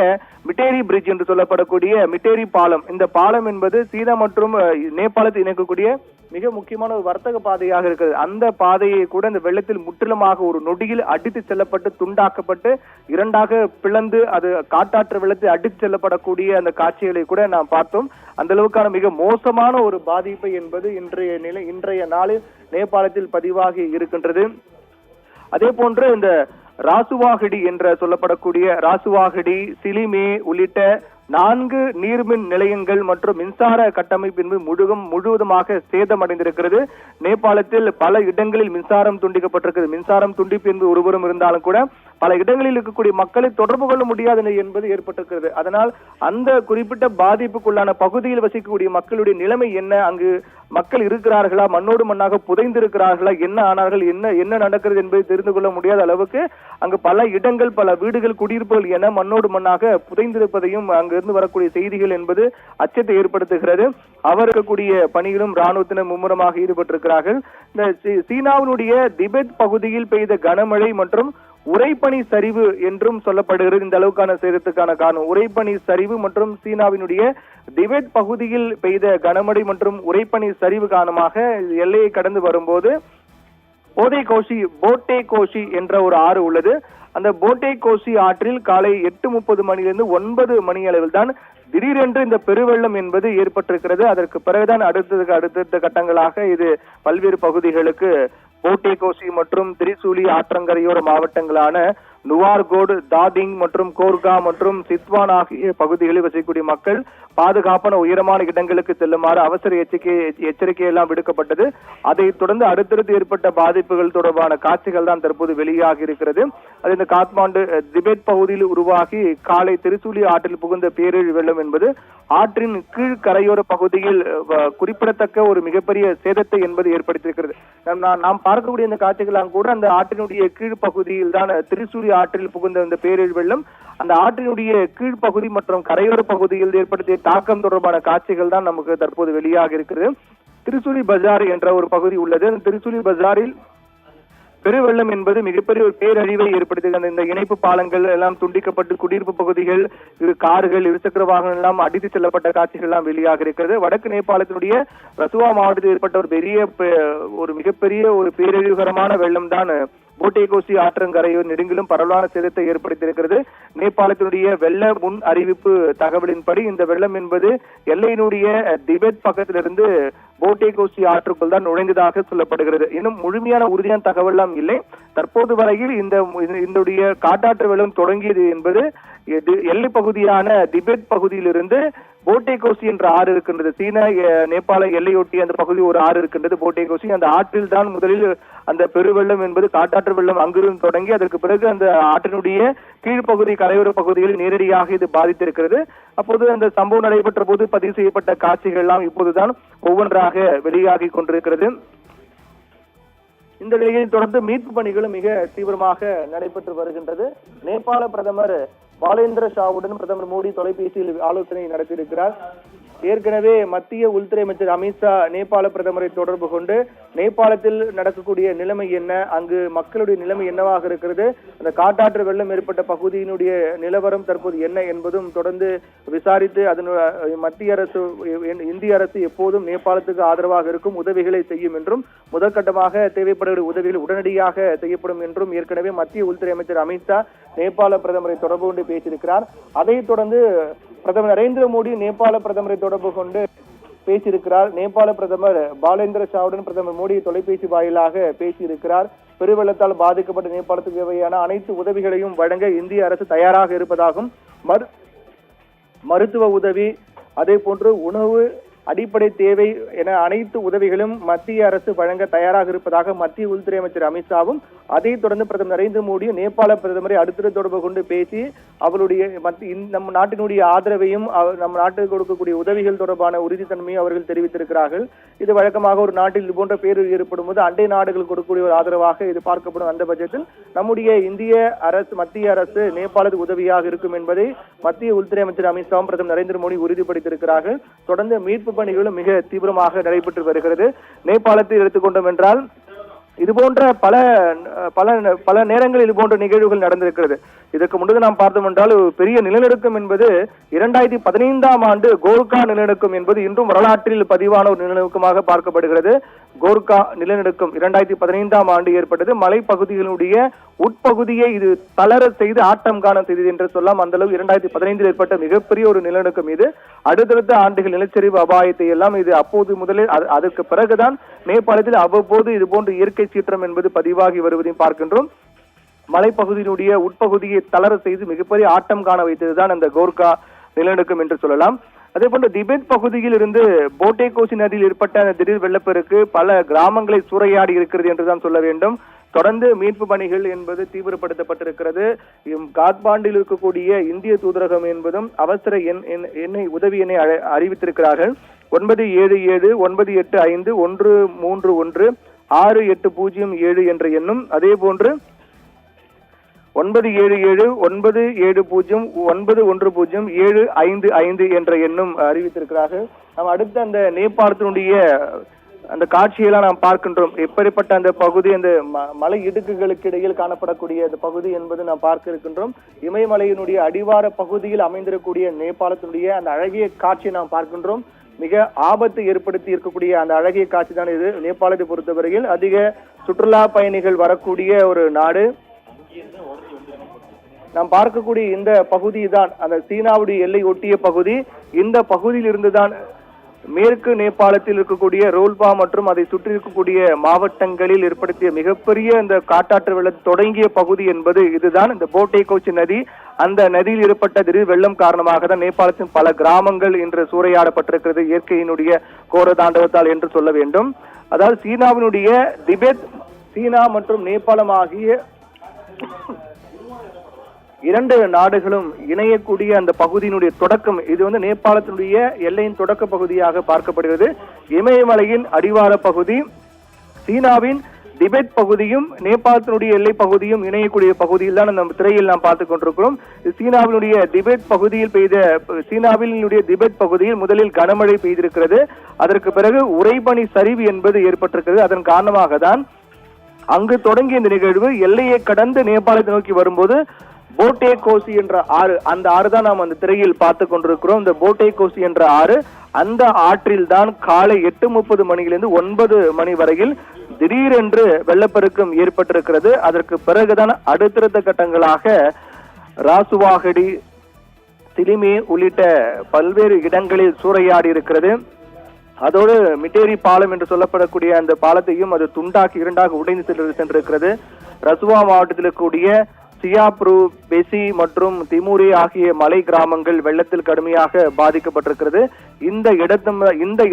மிட்டேரி பிரிட்ஜ் என்று சொல்லப்படக்கூடிய மிட்டேரி பாலம், இந்த பாலம் என்பது சீனா மற்றும் நேபாளத்தை இணைக்கக்கூடிய மிக முக்கியமான ஒரு வர்த்தக பாதையாக இருக்கிறது. அந்த பாதையை கூட இந்த வெள்ளத்தில் முற்றிலுமாக ஒரு நொடியில் அடித்து செல்லப்பட்டு துண்டாக்கப்பட்டு இரண்டாக பிளந்து அது காட்டாற்று வெள்ளத்தில் அடித்து செல்லப்படக்கூடிய அந்த காட்சிகளை கூட நாம் பார்த்தோம். அந்த அளவுக்கான மிக மோசமான ஒரு பாதிப்பு என்பது இன்றைய நாளில் நேபாளத்தில் பதிவாகி இருக்கின்றது. அதே போன்று இந்த ராசுவாஹிடி என்று சொல்லப்படக்கூடிய ராசுவாஹிடி, சிலிமே உள்ளிட்ட 4 நீர்மின் நிலையங்கள் மற்றும் மின்சார கட்டமைப்பு என்பது முழுவதுமாக சேதமடைந்திருக்கிறது. நேபாளத்தில் பல இடங்களில் மின்சாரம் துண்டிக்கப்பட்டிருக்கிறது. மின்சாரம் துண்டிப்பு என்பது ஒருபுறம் இருந்தாலும் கூட பல இடங்களில் இருக்கக்கூடிய மக்களை தொடர்பு கொள்ள முடியாத நிலை என்பது ஏற்பட்டிருக்கிறது. அதனால் அந்த குறிப்பிட்ட பாதிப்புக்குள்ளான பகுதியில் வசிக்கக்கூடிய மக்களுடைய நிலைமை என்ன, அங்கு மக்கள் இருக்கிறார்களா, மண்ணோடு மண்ணாக புதைந்திருக்கிறார்களா, என்ன ஆனார்கள், என்ன நடக்கிறது என்பதை தெரிந்து கொள்ள முடியாத அளவுக்கு அங்கு பல இடங்கள், பல வீடுகள், குடியிருப்புகள் என மண்ணோடு மண்ணாக புதைந்திருப்பதையும் அங்கிருந்து வரக்கூடிய செய்திகள் என்பது அச்சத்தை ஏற்படுத்துகிறது. அவர் இருக்கக்கூடிய பணிகளும் ராணுவத்தினர் மும்முரமாக ஈடுபட்டிருக்கிறார்கள். இந்த சீனாவினுடைய திபெத் பகுதியில் பெய்த கனமழை மற்றும் உறைபனி சரிவு என்றும் சொல்லப்படுகிறது. இந்த அளவுக்கான சேதத்துக்கான காரணம் உறைபனி சரிவு மற்றும் சீனாவினுடைய திபெத் பகுதியில் பெய்த கனமழை மற்றும் உறைபனி சரிவு காரணமாக எல்லையை கடந்து வரும்போது போட்டே கோஷி என்ற ஒரு ஆறு உள்ளது. அந்த போட்டே கோஷி ஆற்றில் காலை 8:30 மணியிலிருந்து 9 மணி அளவில் தான் திடீரென்று இந்த பெருவெள்ளம் என்பது ஏற்பட்டிருக்கிறது. அதற்கு பிறகுதான் அடுத்த கட்டங்களாக இது பல்வேறு பகுதிகளுக்கு போட்டே கோஷி மற்றும் திரிசூலி ஆற்றங்கரையோர மாவட்டங்களான நுவார்கோட், தாதிங் மற்றும் கோர்கா மற்றும் சித்வான் ஆகிய பகுதிகளில் வசிக்கக்கூடிய மக்கள் பாதுகாப்பான உயரமான இடங்களுக்கு செல்லுமாறு அவசர எச்சரிக்கை எல்லாம் விடுக்கப்பட்டது. அதைத் தொடர்ந்து அடுத்தடுத்து ஏற்பட்ட பாதிப்புகள் தொடர்பான காட்சிகள் தான் தற்போது வெளியாகி இருக்கிறது. அது இந்த காத்மாண்டு திபெத் பகுதியில் உருவாகி காலை திரிசூலி ஆற்றில் புகுந்த பேரழிவு வெள்ளம் என்பது ஆற்றின் கீழ் கரையோர பகுதியில் குறிப்பிடத்தக்க ஒரு மிகப்பெரிய சேதத்தை என்பது ஏற்படுத்தியிருக்கிறது. நாம் பார்க்கக்கூடிய இந்த காட்சிகளாம் கூட அந்த ஆற்றினுடைய கீழ் பகுதியில் தான் திரிசூலி ஆற்றில் புகுந்த இந்த பேரழிவு வெள்ளம் அந்த ஆற்றினுடைய கீழ்ப்பகுதி மற்றும் கரையோர பகுதியில் ஏற்படுத்திய தாக்கம் தொடர்பான காட்சிகள் தான் நமக்கு தற்போது வெளியாக இருக்கிறது. திரிசூலி பஜார் என்ற ஒரு பகுதி உள்ளது. அந்த திரிசூலி பஜாரில் பெருவெள்ளம் என்பது மிகப்பெரிய ஒரு பேரழிவை ஏற்படுத்துகிறது. இந்த இணைப்பு பாலங்கள் எல்லாம் துண்டிக்கப்பட்டு குடியிருப்பு பகுதிகள், கார்கள், இருசக்கர வாகனம் எல்லாம் அடித்து செல்லப்பட்ட காட்சிகள் எல்லாம் வெளியாக இருக்கிறது. வடக்கு நேபாளத்தினுடைய ரசுவா மாவட்டத்தில் ஏற்பட்ட ஒரு மிகப்பெரிய ஒரு பேரழிவுகரமான வெள்ளம் தான் போட்டே கோஷி ஆற்றங்கரையோர் நெடுங்கிலும் பரவலான சேதத்தை ஏற்படுத்தியிருக்கிறது. நேபாளத்தினுடைய வெள்ள முன் அறிவிப்பு தகவலின்படி இந்த வெள்ளம் என்பது எல்லையினுடைய திபெத் பக்கத்திலிருந்து போட்டே கோஷி ஆற்றுக்குள் தான் நுழைந்ததாக சொல்லப்படுகிறது. இன்னும் முழுமையான உறுதியான தகவல் எல்லாம் இல்லை. தற்போது வரையில் இந்த காட்டாற்று வெள்ளம் தொடங்கியது என்பது எல்லை பகுதியான திபெத் பகுதியிலிருந்து போட்டே கோஷி என்ற ஆறு இருக்கின்றது. சீனா நேபாள எல்லையொட்டி அந்த பகுதி ஒரு ஆறு இருக்கின்றது போட்டே கோஷி. அந்த ஆற்றில் தான் முதலில் அந்த பெருவெள்ளம் என்பது காட்டாற்று வெள்ளம் அங்கிருந்து தொடங்கி அதற்கு பிறகு அந்த ஆற்றினுடைய கீழ்ப்பகுதி கரையோர பகுதிகளில் நேரடியாக இது பாதித்திருக்கிறது. அப்போது அந்த சம்பவம் நடைபெற்ற போது பதிவு செய்யப்பட்ட காட்சிகள் எல்லாம் இப்போதுதான் ஒவ்வொன்றாக வெளியாகி கொண்டிருக்கிறது. இந்த நிலையில் தொடர்ந்து மீட்பு பணிகளும் மிக தீவிரமாக நடைபெற்று வருகின்றது. நேபாள பிரதமர் பாலேந்திர ஷாவுடன் பிரதமர் மோடி தொலைபேசியில் ஆலோசனை நடத்தியிருக்கிறார். ஏற்கனவே மத்திய உள்துறை அமைச்சர் அமித்ஷா நேபாள பிரதமரை தொடர்பு கொண்டு நேபாளத்தில் நடக்கக்கூடிய நிலைமை என்ன, அங்கு மக்களுடைய நிலைமை என்னவாக இருக்கிறது, அந்த காட்டாற்று வெள்ளம் ஏற்பட்ட பகுதியினுடைய நிலவரம் தற்போது என்ன என்பதும் தொடர்ந்து விசாரித்து அதன் மத்திய அரசு இந்திய அரசு எப்போதும் நேபாளத்துக்கு ஆதரவாக இருக்கும் உதவிகளை செய்யும் என்றும் முதற்கட்டமாக தேவைப்படக்கூடிய உதவிகள் உடனடியாக செய்யப்படும் என்றும் ஏற்கனவே மத்திய உள்துறை அமைச்சர் அமித்ஷா நேபாள பிரதமரை தொடர்பு கொண்டு பேசியிருக்கிறார். அதைத் தொடர்ந்து பிரதமர் நரேந்திர மோடி நேபாள பிரதமரை தொடர்பு கொண்டு பேசியிருக்கிறார். நேபாள பிரதமர் பாலேந்திர ஷாவுடன் பிரதமர் மோடி தொலைபேசி வாயிலாக பேசியிருக்கிறார். பெருவெள்ளத்தால் பாதிக்கப்பட்ட நேபாளத்துக்கு தேவையான அனைத்து உதவிகளையும் வழங்க இந்திய அரசு தயாராக இருப்பதாகவும், மருத்துவ உதவி, அதே போன்று உணவு, அடிப்படை தேவை என அனைத்து உதவிகளும் மத்திய அரசு வழங்க தயாராக இருப்பதாக மத்திய உள்துறை அமைச்சர் அமித்ஷாவும், அதைத் தொடர்ந்து பிரதமர் நரேந்திர மோடியும் நேபாள பிரதமரை அடுத்த தொடர்பு கொண்டு பேசி அவருடைய நம் நாட்டினுடைய ஆதரவையும் நம் நாட்டுக்கு கொடுக்கக்கூடிய உதவிகள் தொடர்பான உறுதித்தன்மையும் அவர்கள் தெரிவித்திருக்கிறார்கள். இது வழக்கமாக ஒரு நாட்டில் இது போன்ற பேரிடர் ஏற்படும் போது அண்டை நாடுகள் கொடுக்கக்கூடிய ஒரு ஆதரவாக இது பார்க்கப்படும். அந்த பட்சத்தில் நம்முடைய இந்திய அரசு, மத்திய அரசு நேபாளத்துக்கு உதவியாக இருக்கும் என்பதை மத்திய உள்துறை அமைச்சர் அமித்ஷாவும் பிரதமர் நரேந்திர மோடி உறுதிப்படுத்தியிருக்கிறார்கள். தொடர்ந்து மீட்பு பணிகளும் மிக தீவிரமாக நடைபெற்று வருகிறது. நேபாளத்தில் எடுத்துக்கொண்டோம் என்றால் இது போன்ற பல நேரங்களில் இது போன்ற நிகழ்வுகள் நடந்திருக்கிறது. இதற்கு முன்பு நாம் பார்த்தோம் என்றால் பெரிய நிலநடுக்கம் என்பது 2015ஆம் ஆண்டு கோர்கா நிலநடுக்கம் என்பது இன்றும் வரலாற்றில் பதிவான ஒரு நிலநடுக்கமாக பார்க்கப்படுகிறது. கோர்கா நிலநடுக்கம் 2015ஆம் ஆண்டு ஏற்பட்டது. மலைப்பகுதிகளுடைய உட்பகுதியை இது தளர செய்து ஆட்டம் காண செய்தது என்று சொல்லலாம். அந்த அளவு 2015 ஏற்பட்ட மிகப்பெரிய ஒரு நிலநடுக்கம் இது. அடுத்தடுத்த ஆண்டுகள் நிலச்சரிவு அபாயத்தை எல்லாம் இது அப்போது முதலில் அதற்கு பிறகுதான் நேபாளத்தில் அவ்வப்போது இது போன்ற இயற்கை சீற்றம் என்பது பதிவாகி வருவதையும் பார்க்கின்றோம். மலைப்பகுதியினுடைய உட்பகுதியை தளர செய்து மிகப்பெரிய ஆட்டம் காண வைத்ததுதான் அந்த கோர்கா நிலநடுக்கம் என்று சொல்லலாம். அதே போன்று திபெத் பகுதியில் இருந்து போட்டே கோசி நதியில் ஏற்பட்ட அந்த திடீர் வெள்ளப்பெருக்கு பல கிராமங்களை சூறையாடி இருக்கிறது என்றுதான் சொல்ல வேண்டும். தொடர்ந்து மீட்பு பணிகள் என்பது தீவிரப்படுத்தப்பட்டிருக்கிறது. காத்மாண்டில் இருக்கக்கூடிய இந்திய தூதரகம் என்பதும் அவசர உதவி எண்ணை அறிவித்திருக்கிறார்கள். 977-985-131-6807 என்ற எண்ணும், அதே போன்று 977-910-910-755 என்ற எண்ணும் அறிவித்திருக்கிறார்கள். நாம் அடுத்து அந்த நேபாளத்தினுடைய அந்த காட்சியெல்லாம் நாம் பார்க்கின்றோம். எப்படிப்பட்ட அந்த பகுதி, அந்த மலை இடுக்குகளுக்கு இடையில் காணப்படக்கூடிய அந்த பகுதி என்பது நாம் பார்க்க இருக்கின்றோம். இமயமலையினுடைய அடிவார பகுதியில் அமைந்திருக்கக்கூடிய நேபாளத்தினுடைய அந்த அழகிய காட்சியை நாம் பார்க்கின்றோம். மிக ஆபத்து ஏற்படுத்தி இருக்கக்கூடிய அந்த அழகிய காட்சி தான் இது. நேபாளத்தை பொறுத்தவரையில் அதிக சுற்றுலா பயணிகள் வரக்கூடிய ஒரு நாடு. நாம் பார்க்கக்கூடிய இந்த பகுதி தான் அந்த சீனாவுடைய எல்லை ஒட்டிய பகுதி. இந்த பகுதியில் இருந்துதான் மேற்கு நேபாளத்தில் இருக்கக்கூடிய ரோல்பா மற்றும் அதை சுற்றி இருக்கக்கூடிய மாவட்டங்களில் ஏற்படுத்திய மிகப்பெரிய இந்த காட்டாற்று வெள்ளம் தொடங்கிய பகுதி என்பது இதுதான். இந்த போட்டே கோச்சி நதி, அந்த நதியில் ஏற்பட்ட திடீர் வெள்ளம் காரணமாக தான் நேபாளத்தின் பல கிராமங்கள் இன்று சூறையாடப்பட்டிருக்கிறது இயற்கையினுடைய கோர தாண்டவத்தால் என்று சொல்ல வேண்டும். அதாவது சீனாவினுடைய திபெத், சீனா மற்றும் நேபாளம் ஆகிய இரண்டு நாடுகளும் இணையக்கூடிய அந்த பகுதியினுடைய தொடக்கம் இது வந்து நேபாளத்தினுடைய எல்லையின் தொடக்க பகுதியாக பார்க்கப்படுகிறது. இமயமலையின் அடிவார பகுதி, சீனாவின் திபெத் பகுதியும் நேபாளத்தினுடைய எல்லை பகுதியும் இணையக்கூடிய பகுதியில் தான் நம்ம திரையில் நாம் பார்த்துக் கொண்டிருக்கிறோம். சீனாவினுடைய திபெத் பகுதியில் முதலில் கனமழை பெய்திருக்கிறது. அதற்கு பிறகு உறைபனி சரிவு என்பது ஏற்பட்டிருக்கிறது. அதன் காரணமாக தான் அங்கு தொடங்கிய இந்த நிகழ்வு எல்லையை கடந்து நேபாளத்தை நோக்கி வரும்போது போட்டே கோசி என்ற ஆறு, அந்த ஆறு தான் நாம் அந்த திரையில் பார்த்து கொண்டிருக்கிறோம். இந்த போட்டே கோசி என்ற ஆறு, அந்த ஆற்றில் தான் காலை 8:30 மணியிலிருந்து 9 மணி வரையில் திடீரென்று வெள்ளப்பெருக்கம் ஏற்பட்டிருக்கிறது. அதற்கு பிறகுதான் அடுத்தடுத்த கட்டங்களாக ராசுவாகடி, சிலிமே உள்ளிட்ட பல்வேறு இடங்களில் சூறையாடி இருக்கிறது. அதோடு மிட்டேரி பாலம் என்று சொல்லப்படக்கூடிய அந்த பாலத்தையும் அது துண்டாக்கி இரண்டாக உடைந்து சென்றிருக்கிறது. ரசுவா மாவட்டத்தில் இருக்கக்கூடிய சியாப்ரு, பெசி மற்றும் திமுரி ஆகிய மலை கிராமங்கள் வெள்ளத்தில் கடுமையாக பாதிக்கப்பட்டிருக்கிறது. இந்த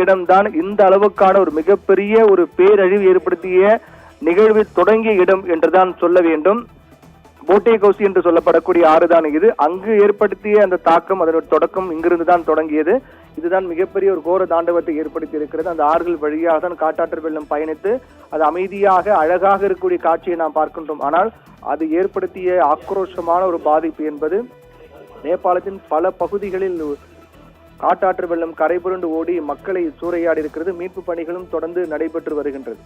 இடம்தான் இந்த அளவுக்கான ஒரு மிகப்பெரிய ஒரு பேரழிவு ஏற்படுத்திய நிகழ்வு தொடங்கிய இடம் என்றுதான் சொல்ல வேண்டும். போட்டே கோசி என்று சொல்லப்படக்கூடிய ஆறுதான் இது. அங்கு ஏற்படுத்திய அந்த தாக்கம், அதனுடைய தொடக்கம் இங்கிருந்து தான் தொடங்கியது. இதுதான் மிகப்பெரிய ஒரு கோர தாண்டவத்தை ஏற்படுத்தி இருக்கிறது. அந்த ஆறுகள் வழியாக தான் காட்டாற்று வெள்ளம் பயணித்து அது அமைதியாக அழகாக இருக்கக்கூடிய காட்சியை நாம் பார்க்கின்றோம். ஆனால் அது ஏற்படுத்திய ஆக்ரோஷமான ஒரு பாதிப்பு என்பது நேபாளத்தின் பல பகுதிகளில் காட்டாற்று வெள்ளம் கரைபுரண்டு ஓடி மக்களை சூறையாடி இருக்கிறது. மீட்பு பணிகளும் தொடர்ந்து நடைபெற்று வருகின்றது.